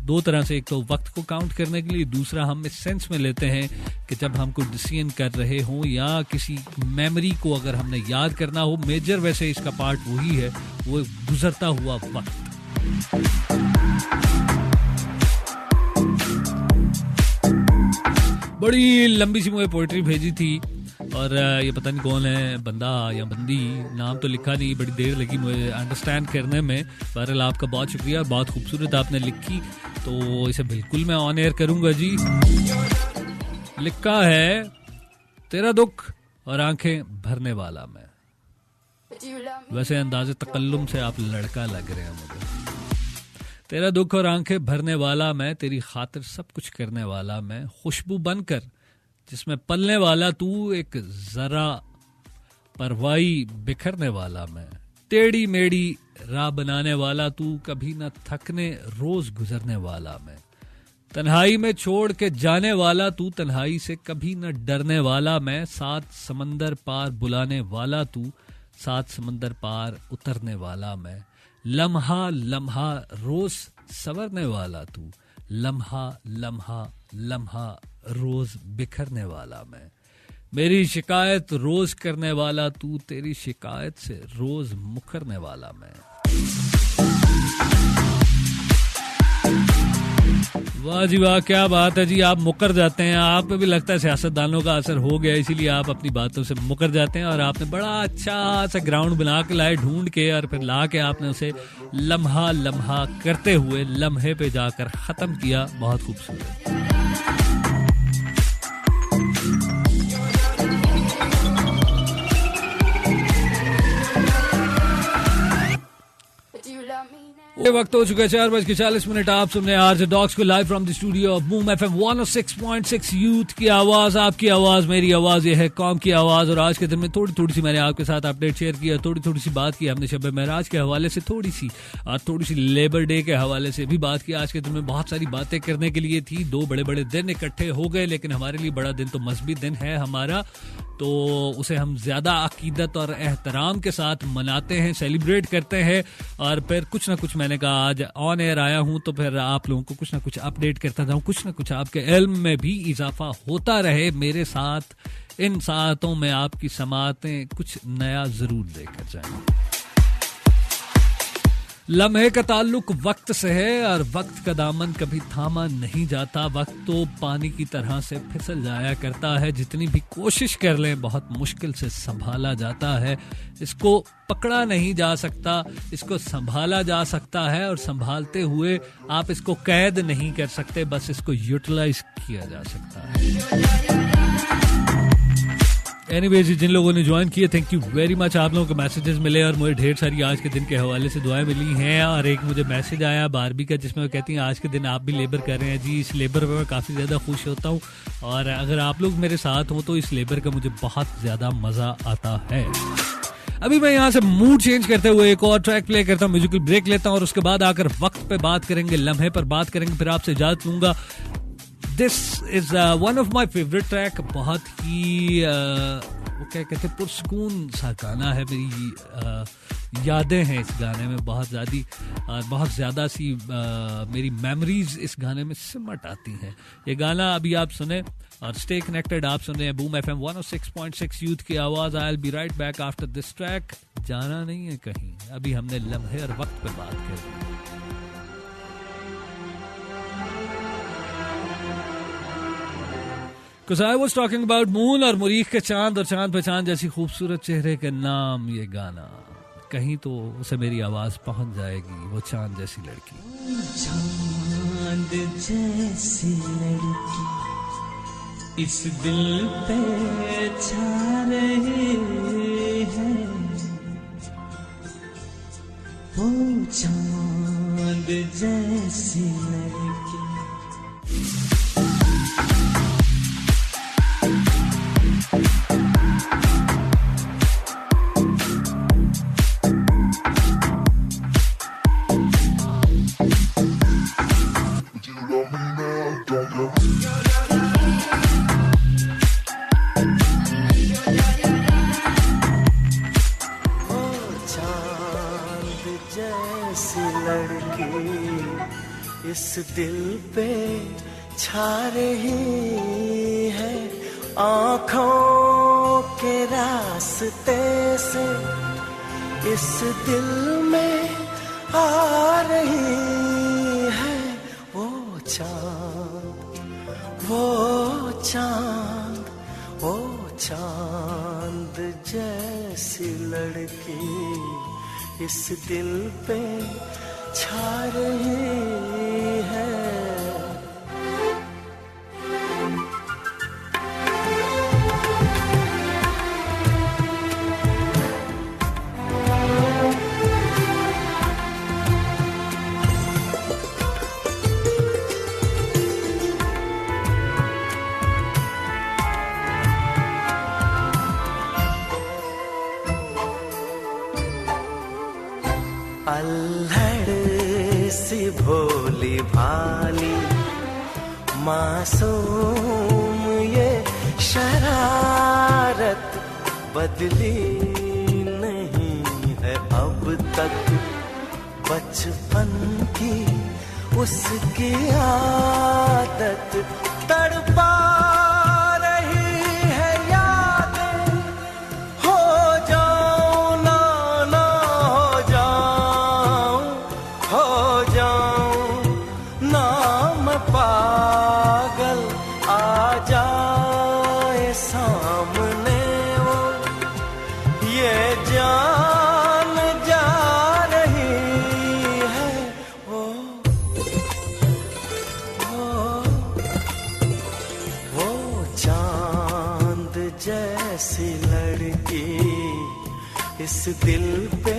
दो तरह से, एक तो वक्त को काउंट करने के लिए, दूसरा हम इस सेंस में लेते हैं कि जब हम कोई डिसीजन कर रहे हों या किसी मेमोरी को अगर हमने याद करना हो। मेजर वैसे इसका पार्ट वही है, वो गुजरता हुआ वक्त। बड़ी लंबी सी मुझे पोइट्री भेजी थी और ये पता नहीं कौन है, बंदा या बंदी, नाम तो लिखा नहीं, बड़ी देर लगी मुझे अंडरस्टैंड करने में। बहरहाल आपका बहुत शुक्रिया, बहुत खूबसूरत आपने लिखी, तो इसे बिल्कुल मैं ऑन एयर करूंगा जी। लिखा है, तेरा दुख और आंखें भरने वाला मैं। वैसे अंदाजे तकल्लुम से आप लड़का लग रहे हैं मुझे। तेरा दुख और आंखें भरने वाला मैं, तेरी खातिर सब कुछ करने वाला मैं, खुशबू बनकर जिसमें पलने वाला तू, एक जरा परवाई बिखरने वाला मैं, टेढ़ी मेढ़ी राह बनाने वाला तू, कभी न थकने रोज गुजरने वाला मैं, तन्हाई में छोड़ के जाने वाला तू, तन्हाई से कभी न डरने वाला मैं, सात समंदर पार बुलाने वाला तू, सात समंदर पार उतरने वाला मैं, लम्हा लम्हा रोज संवरने वाला तू, लम्हा लम्हा लम्हा रोज बिखरने वाला मैं, मेरी शिकायत रोज करने वाला तू, तेरी शिकायत से रोज मुकरने वाला मैं। वाह जी वाह, क्या बात है जी, आप मुकर जाते हैं। आप पे भी लगता है सियासतदानों का असर हो गया, इसीलिए आप अपनी बातों से मुकर जाते हैं और आपने बड़ा अच्छा सा ग्राउंड बना के लाए ढूंढ के, और फिर ला के आपने उसे लम्हा लम्हा करते हुए लम्हे पे जाकर खत्म किया। बहुत खूबसूरत। ये वक्त हो चुका है 4:40। आप सुन रहे हैं आरजे डॉग्स को live from the studio of boom FM 106.6। Youth की आवाज, आपकी आवाज, मेरी आवाज, ये है कौम की आवाज। और आज के दिन में थोड़ी सी मैंने आपके साथ अपडेट शेयर किया, थोड़ी सी बात की हमने शब महराज के हवाले से, थोड़ी सी लेबर डे के हवाले से भी बात की। आज के दिन में बहुत सारी बातें करने के लिए थी, दो बड़े बड़े दिन इकट्ठे हो गए, लेकिन हमारे लिए बड़ा दिन तो मजहबी दिन है हमारा, तो उसे हम ज्यादा अकीदत और एहतराम के साथ मनाते हैं, सेलिब्रेट करते हैं। और फिर कुछ ना कुछ, मैंने कहा आज ऑन एयर आया हूं तो फिर आप लोगों को कुछ ना कुछ अपडेट करता जाऊं, कुछ ना कुछ आपके इल्म में भी इजाफा होता रहे मेरे साथ। इन सातों में आपकी समातें कुछ नया जरूर लेकर जाएंगे। लम्हे का ताल्लुक वक्त से है और वक्त का दामन कभी थामा नहीं जाता। वक्त तो पानी की तरह से फिसल जाया करता है, जितनी भी कोशिश कर लें बहुत मुश्किल से संभाला जाता है। इसको पकड़ा नहीं जा सकता, इसको संभाला जा सकता है, और संभालते हुए आप इसको कैद नहीं कर सकते, बस इसको यूटिलाइज किया जा सकता है। एनीवेज, जिन लोगों ने ज्वाइन किए थैंक यू वेरी मच। आप लोगों को मैसेजेस मिले और मुझे ढेर सारी आज के दिन के हवाले से दुआएं मिली हैं। और एक मुझे मैसेज आया बारबी का, जिसमें वो कहती हैं आज के दिन आप भी लेबर कर रहे हैं। जी, इस लेबर पर मैं काफ़ी ज़्यादा खुश होता हूँ, और अगर आप लोग मेरे साथ हों तो इस लेबर का मुझे बहुत ज़्यादा मज़ा आता है। अभी मैं यहाँ से मूड चेंज करते हुए एक और ट्रैक प्ले करता हूँ, म्यूजिकल ब्रेक लेता हूँ, और उसके बाद आकर वक्त पे बात करेंगे, लम्हे पर बात करेंगे, फिर आपसे इजाज़त लूँगा। This is one of my favourite track. बहुत ही वो क्या कहते हैं, पुरस्कून सा गाना है। मेरी यादें हैं इस गाने में बहुत ज़्यादा सी मेरी मेमोरीज इस गाने में सिमट आती हैं। ये गाना अभी आप सुने और स्टे कनेक्टेड। आप सुन रहे हैं बूम एफएम 106.6 यूथ की आवाज़। आई will be right back after this track. जाना नहीं है कहीं, अभी हमने लम्हे और वक्त पर बात कर ली। Because I was talking about moon और मुरीख के चांद, और चांद पे चांद जैसी खूबसूरत चेहरे के नाम ये गाना। कहीं तो उसे मेरी आवाज पहुंच जाएगी, वो चांद जैसी लड़की। चांद जैसी लड़की इस दिल पे छा रही है, वो चांद जैसी लड़की। इस इस दिल पे छा रही है आँखों के रास्ते से, इस दिल में आ रही है वो चाँद, वो चाँद, वो चाँद जैसी लड़की इस दिल पे छा रही है। अल्हड़ सी भोली भाली मासूम ये शरारत बदली नहीं है अब तक बचपन की उसकी आदत, तड़पा इस दिल पे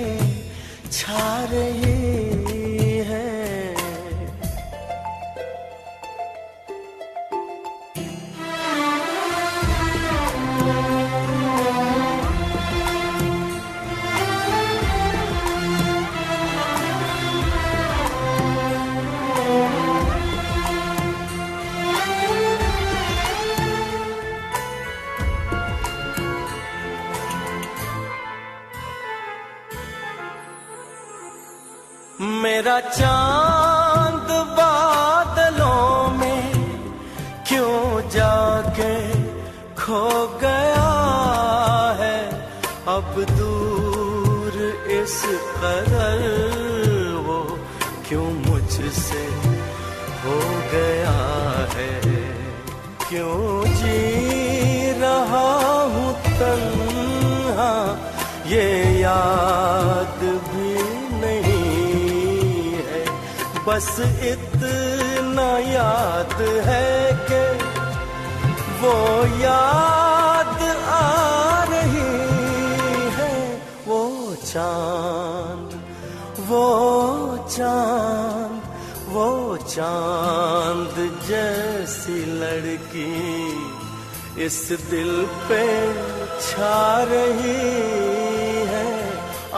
छा रही है। मेरा चांद बादलों में क्यों जाके खो गया है, अब दूर इस कदर वो क्यों मुझसे हो गया है, क्यों जी रहा हूँ तन्हा ये याद भी बस इतना याद है कि वो याद आ रही है। वो चांद, वो चांद, वो चांद जैसी लड़की इस दिल पे छा रही है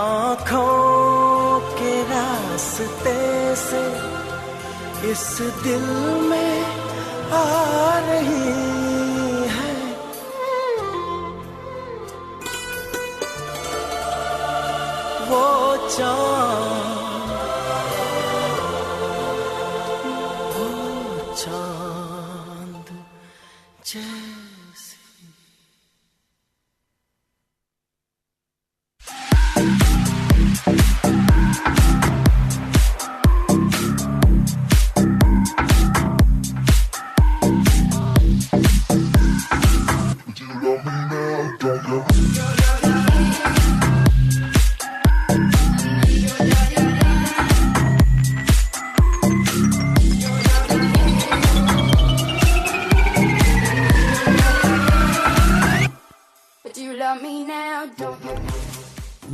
आँखों के रास्ते से, इस दिल में आ रही है। वो चांद, वो चांद जैसी।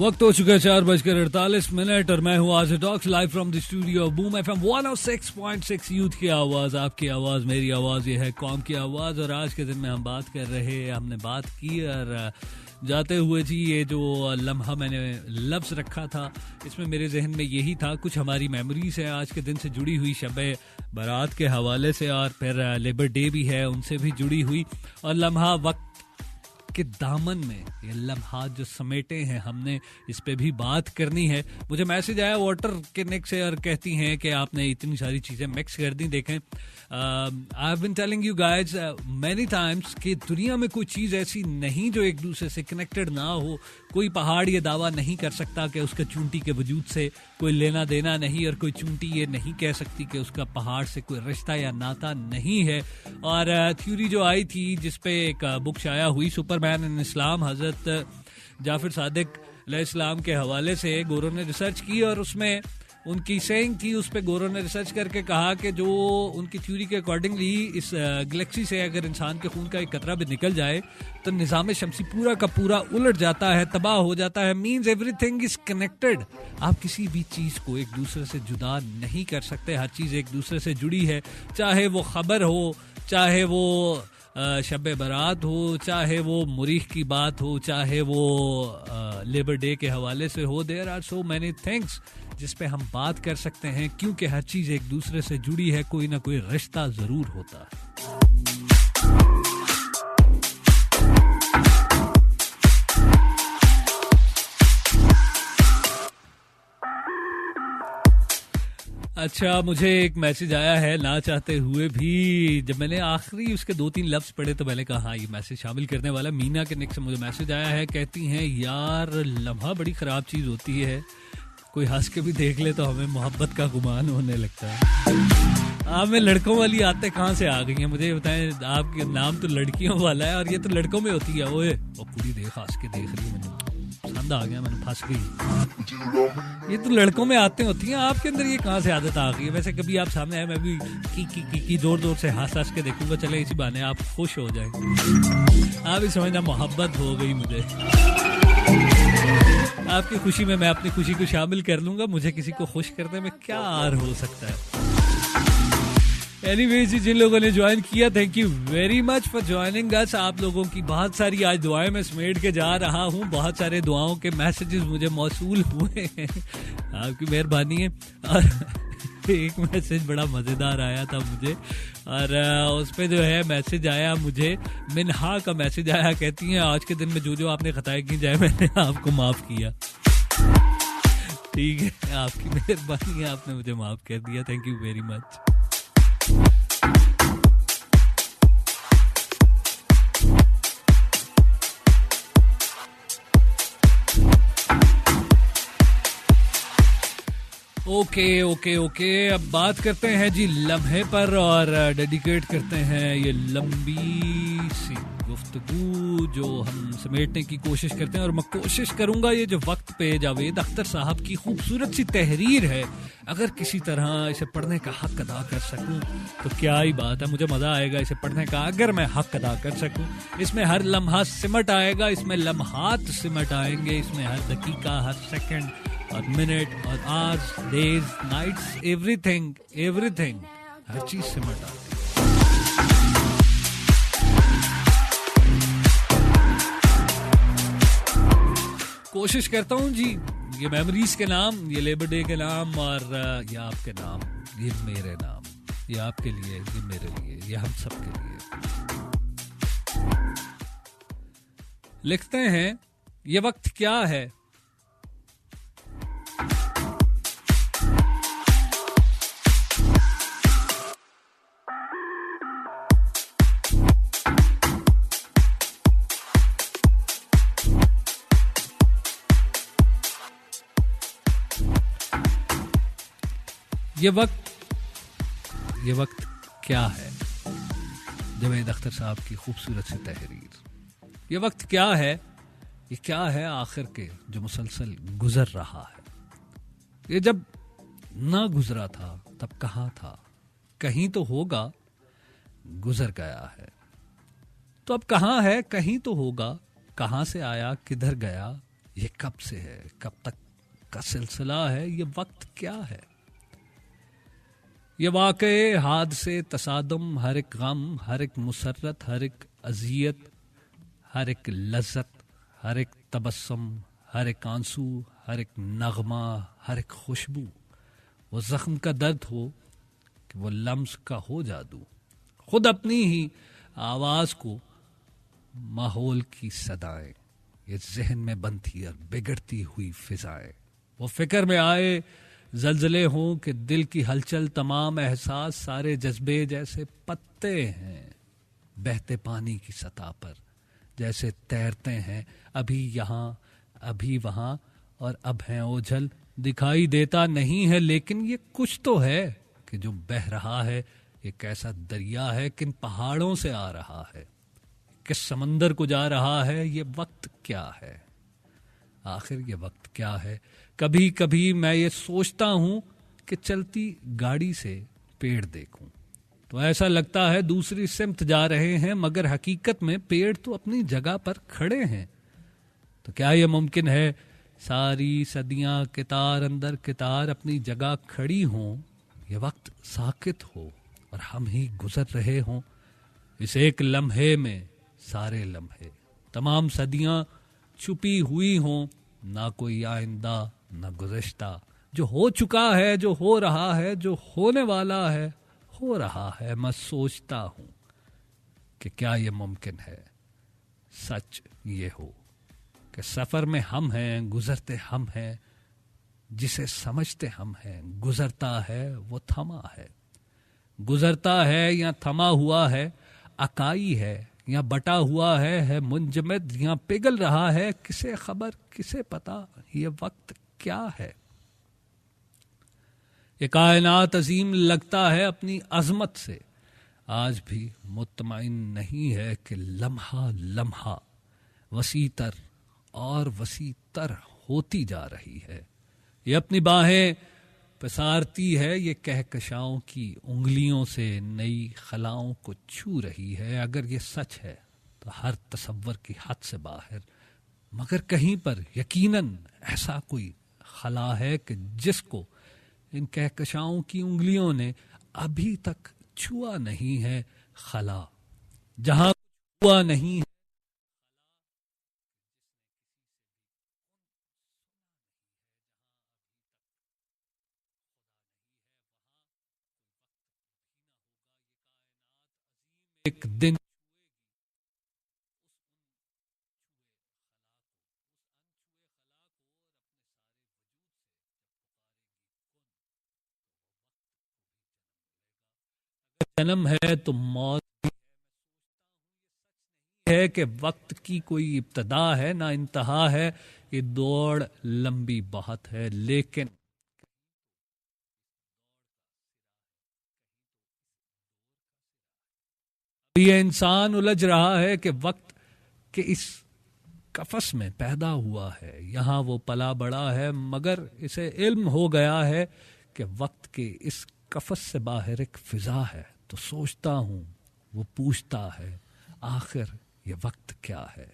वक्त हो चुका है 4:48 और मैं हूँ आज talks live from the studio boom FM 106.6 youth की आवाज, आपकी आवाज, मेरी आवाज, ये है कौम की आवाज। और आज के दिन में हम बात कर रहे हैं, हमने बात की और जाते हुए जी ये जो लम्हा मैंने लफ्ज रखा था इसमें मेरे जहन में यही था, कुछ हमारी मेमोरीज है आज के दिन से जुड़ी हुई, शब बारात के हवाले से और फिर लेबर डे भी है उनसे भी जुड़ी हुई। और लम्हा वक्त के दामन में ये लम्हात जो समेटे हैं हमने, इस पे भी बात करनी है। मुझे मैसेज आया वाटर के नेक से और कहती हैं कि आपने इतनी सारी चीज़ें मिक्स कर दी। देखें, I have been telling you guys many times कि दुनिया में कोई चीज़ ऐसी नहीं जो एक दूसरे से कनेक्टेड ना हो। कोई पहाड़ ये दावा नहीं कर सकता कि उसका चूंटी के वजूद से कोई लेना देना नहीं, और कोई चूंटी ये नहीं कह सकती कि उसका पहाड़ से कोई रिश्ता या नाता नहीं है। और थ्योरी जो आई थी जिस पे एक बुक शाया हुई, सुपरमैन इन इस्लाम, हज़रत जाफर सादिक अलैहिस्सलाम के हवाले से गोरों ने रिसर्च की और उसमें उनकी सेइंग थी, उस पर गोरों ने रिसर्च करके कहा कि जो उनकी थ्योरी के अकॉर्डिंगली इस गैलेक्सी से अगर इंसान के खून का एक कतरा भी निकल जाए तो निज़ाम शमसी पूरा का पूरा उलट जाता है, तबाह हो जाता है। Means everything is connected. आप किसी भी चीज़ को एक दूसरे से जुदा नहीं कर सकते, हर चीज़ एक दूसरे से जुड़ी है। चाहे वो खबर हो, चाहे वो शब बारात हो, चाहे वो मुरीख की बात हो, चाहे वो लेबर डे के हवाले से हो। There are so many things जिस पे हम बात कर सकते हैं, क्योंकि हर चीज़ एक दूसरे से जुड़ी है, कोई ना कोई रिश्ता ज़रूर होता है। अच्छा, मुझे एक मैसेज आया है ना चाहते हुए भी। जब मैंने आखिरी उसके 2-3 लफ्ज़ पढ़े तो मैंने कहा हाँ ये मैसेज शामिल करने वाला। मीना के निक से मुझे मैसेज आया है, कहती हैं यार लम्हा बड़ी ख़राब चीज़ होती है, कोई हंस के भी देख ले तो हमें मोहब्बत का गुमान होने लगता है। आप में लड़कों वाली आते कहाँ से आ गई हैं, मुझे बताएं। आपके नाम तो लड़कियों वाला है और ये तो लड़कों में होती है। ओए वो पूरी देख हंस के देख रही है, मैंने पसंद आ गया, मैंने फंस गई। ये तो लड़कों में आते होती हैं, आपके अंदर ये कहाँ से आदत आ गई है? वैसे कभी आप सामने आए, मैं भी की जोर जोर से हंस के देखूंगा, चले इसी बहाने आप खुश हो जाएंगे। आप ही समझना मोहब्बत हो गई मुझे। आपकी खुशी में मैं अपनी खुशी को शामिल कर लूंगा, मुझे किसी को खुश करने में क्या आर हो सकता है। एनीवेज, जिन लोगों ने ज्वाइन किया, thank you very much for joining अस। आप लोगों की बहुत सारी आज दुआएं मैं समेट के जा रहा हूं, बहुत सारे दुआओं के मैसेजेस मुझे मौसूल हुए हैं, आपकी मेहरबानी है। और एक मैसेज बड़ा मज़ेदार आया था मुझे, और उस पर जो है मैसेज आया मुझे, मिनहा का मैसेज आया। कहती हैं आज के दिन में जो जो आपने खताएं की जाए मैंने आपको माफ़ किया। ठीक है, आपकी मेहरबानी है, आपने मुझे माफ़ कर दिया, thank you very much. Okay, अब बात करते हैं जी लम्हे पर, और डेडिकेट करते हैं ये लंबी सी गुफ्तगू जो हम समेटने की कोशिश करते हैं। और मैं कोशिश करूंगा ये जो वक्त पे जावेद अख्तर साहब की खूबसूरत सी तहरीर है, अगर किसी तरह इसे पढ़ने का हक अदा कर सकूं तो क्या ही बात है, मुझे मज़ा आएगा इसे पढ़ने का अगर मैं हक अदा कर सकूं। इसमें हर लम्हा सिमट आएगा, इसमें लम्हात सिमट आएंगे, इसमें हर दकीका, हर सेकंड और मिनट और आवर्स, डेज, नाइट्स, एवरीथिंग हर चीज सिमट आती है। कोशिश करता हूँ जी, ये मेमोरीज के नाम, ये लेबर डे के नाम, और ये आपके नाम, ये मेरे नाम, ये आपके लिए, ये मेरे लिए, ये हम सब के लिए। लिखते हैं, ये वक्त क्या है, ये वक्त क्या है। जावेद अख्तर साहब की खूबसूरत सी तहरीर। ये वक्त क्या है, ये क्या है आखिर के जो मुसलसल गुजर रहा है। ये जब ना गुजरा था तब कहाँ था, कहीं तो होगा, गुजर गया है तो अब कहाँ है, कहीं तो होगा, कहाँ से आया किधर गया, ये कब से है, कब तक का सिलसिला है। ये वक्त क्या है, ये वाक़े, हादसे, तसादम, हर एक गम, हर एक मुसर्रत, हर एक अज़ियत, हर एक लज्जत, हर एक तबस्सुम, हर एक आंसू, हर एक नगमा, हर एक खुशबू, वो ज़ख्म का दर्द हो कि वो लम्स का हो जादू, खुद अपनी ही आवाज़ को माहौल की सदाएं, ये जहन में बनती और बिगड़ती हुई फिजाएं, वो फिक्र में आए जलजले हों कि दिल की हलचल तमाम एहसास सारे जज्बे जैसे पत्ते हैं बहते पानी की सतह पर, जैसे तैरते हैं अभी यहाँ अभी वहाँ और अब हैं ओझल। दिखाई देता नहीं है लेकिन ये कुछ तो है कि जो बह रहा है ये कैसा दरिया है, किन पहाड़ों से आ रहा है, किस समंदर को जा रहा है, ये वक्त क्या है, आखिर ये वक्त क्या है। कभी कभी मैं ये सोचता हूं कि चलती गाड़ी से पेड़ देखूं तो ऐसा लगता है दूसरी सिमत जा रहे हैं, मगर हकीकत में पेड़ तो अपनी जगह पर खड़े हैं। तो क्या ये मुमकिन है सारी सदियां कितार अंदर कितार अपनी जगह खड़ी हों, ये वक्त साकित हो और हम ही गुजर रहे हों इस एक लम्हे में सारे लम्हे, तमाम सदियां छुपी हुई हों, ना कोई आइंदा ना गुज़श्ता, जो हो चुका है, जो हो रहा है, जो होने वाला है, हो रहा है। मैं सोचता हूं कि क्या ये मुमकिन है सच ये हो कि सफर में हम हैं, गुजरते हम हैं, जिसे समझते हम हैं, गुजरता है वो थमा है, गुजरता है या थमा हुआ है, अकाई है या बटा हुआ है मुंजमद या पिघल रहा है, किसे खबर किसे पता ये वक्त क्या है। ये कायनात अजीम लगता है अपनी अजमत से, आज भी मुतमईन नहीं है कि लम्हा लम्हा वसीतर और वसीतर होती जा रही है। ये अपनी बाहें पसारती है, ये कहकशाओं की उंगलियों से नई खलाओं को छू रही है। अगर ये सच है तो हर तसव्वुर की हद से बाहर, मगर कहीं पर यकीनन ऐसा कोई खला है कि जिसको इन कहकशाओं की उंगलियों ने अभी तक छुआ नहीं है। खला जहां छुआ नहीं है, एक दिन जन्म है तो मौत है कि वक्त की कोई इब्तदा है ना इंतहा है। ये दौड़ लंबी बहुत है लेकिन ये इंसान उलझ रहा है कि वक्त के इस कफस में पैदा हुआ है, यहाँ वो पला बड़ा है, मगर इसे इल्म हो गया है कि वक्त के इस कफस से बाहर एक फिजा है। तो सोचता हूँ, वो पूछता है आखिर ये वक्त क्या है,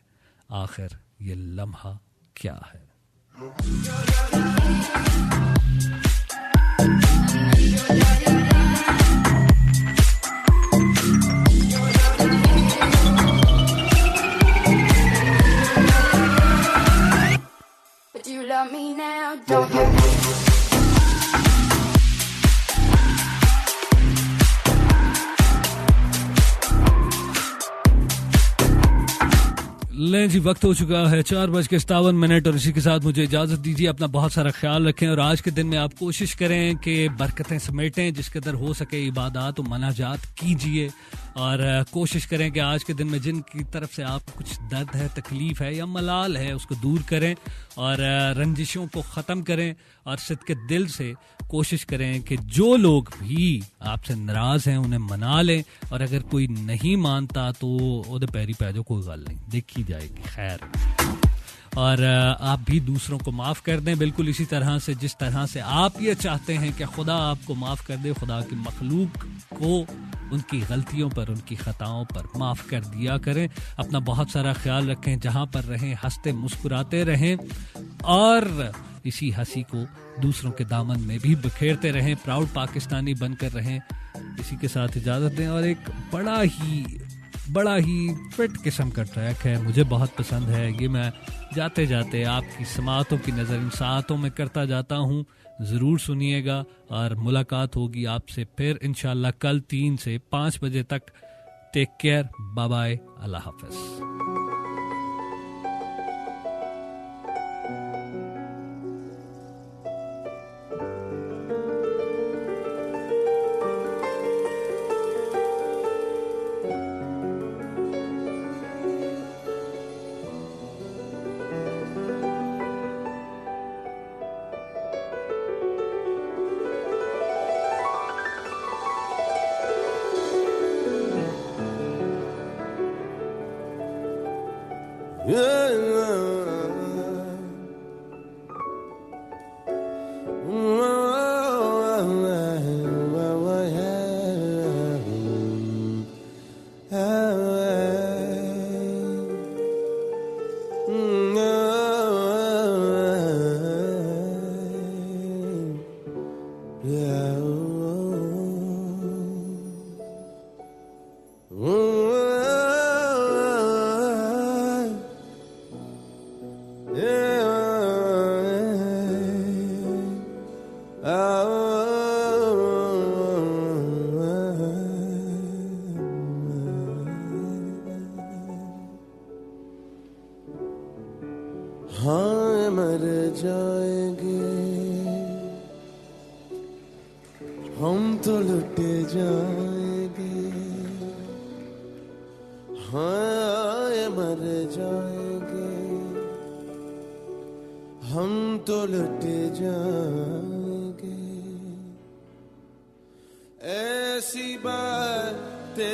आखिर ये लम्हा क्या है। Do you love me now? Don't you? लें जी, वक्त हो चुका है 4:57 और इसी के साथ मुझे इजाजत दीजिए। अपना बहुत सारा ख्याल रखें और आज के दिन में आप कोशिश करें कि बरकतें समेटें, जिसके अंदर हो सके इबादत और मनाजात कीजिए और कोशिश करें कि आज के दिन में जिनकी तरफ से आपको कुछ दर्द है, तकलीफ है या मलाल है, उसको दूर करें और रंजिशों को ख़त्म करें और सिद्क़े दिल से कोशिश करें कि जो लोग भी आपसे नाराज़ हैं उन्हें मना लें और अगर कोई नहीं मानता तो उहदे पैरी पै जाओ, कोई गल नहीं, देखी जाएगी खैर। और आप भी दूसरों को माफ़ कर दें बिल्कुल इसी तरह से जिस तरह से आप ये चाहते हैं कि खुदा आपको माफ़ कर दे। खुदा की मखलूक को उनकी गलतियों पर, उनकी ख़ताओं पर माफ़ कर दिया करें। अपना बहुत सारा ख्याल रखें, जहाँ पर रहें हंसते मुस्कुराते रहें और इसी हंसी को दूसरों के दामन में भी बिखेरते रहें, प्राउड पाकिस्तानी बनकर रहें। इसी के साथ इजाज़त दें और एक बड़ा ही फिट किस्म का ट्रैक है, मुझे बहुत पसंद है ये। मैं जाते जाते आपकी समातों की नज़र इन सातों में करता जाता हूँ, ज़रूर सुनिएगा और मुलाकात होगी आपसे फिर इंशाल्लाह कल 3 से 5 बजे तक। टेक केयर, बाय बाय, अल्लाह हाफ़िज़। हाँ मर जाएंगे हम तो लुटे जाएंगे, हाँ मर जाएंगे हम तो लुटे जाएंगे। ऐसी बातें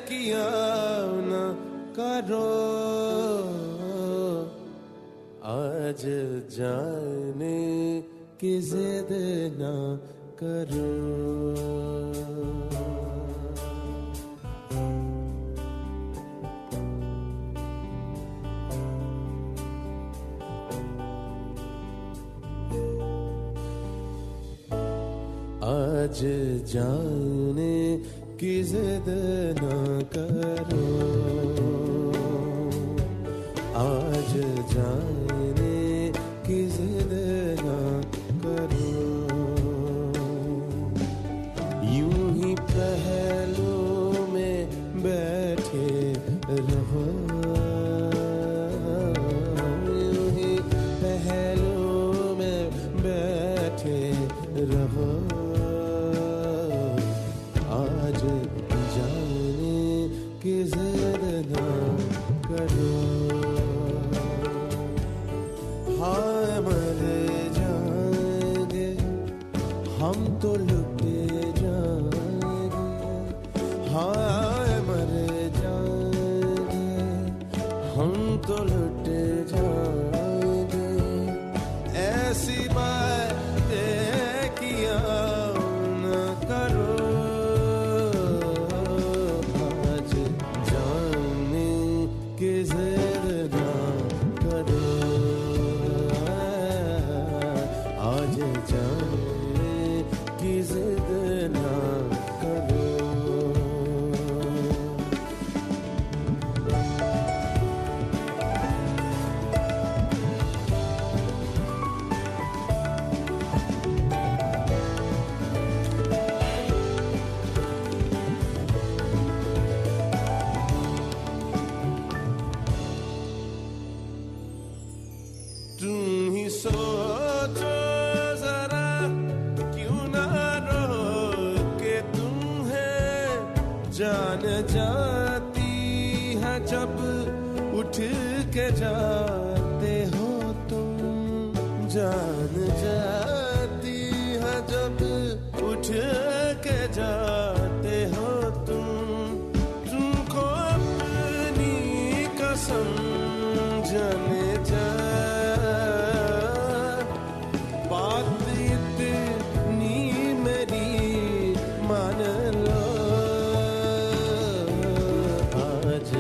किया न करो, आज जाने की जिद ना करो। आज जाने की जिद ना करो, आज जाने की जिद ना करो। यूं ही पहलू में बैठे रहो, यूं ही पहलू में बैठे रहो। आज जाने की जिद ना करो, हाँ मर जाएंगे हम तो लुटे जाएंगे, हाँ मर जाएंगे हम तो लुटे जाएंगे। ऐसी बातें किया न करो, आज जाने की जिद ना करो, आज जाने की जिद ना करो। तुम ही सोचो जरा क्यों ना रोके तुम्हें जान जाती है जब उठ के जाते हो तुम, जान जाती है जब उठ के जाते हो तुम। तुमको अपनी कसम जाने जा बात इतनी मेरी मान लो, आज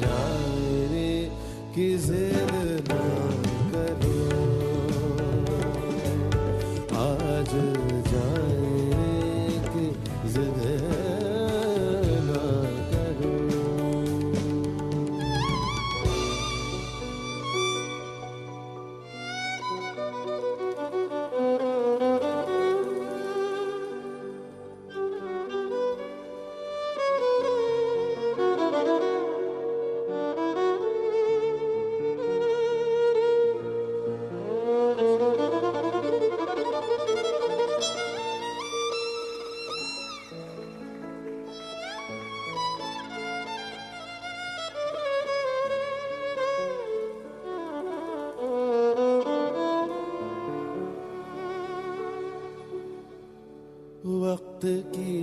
जाने की जिद ना करो, आज जाने की जिद ना करो। वक्त की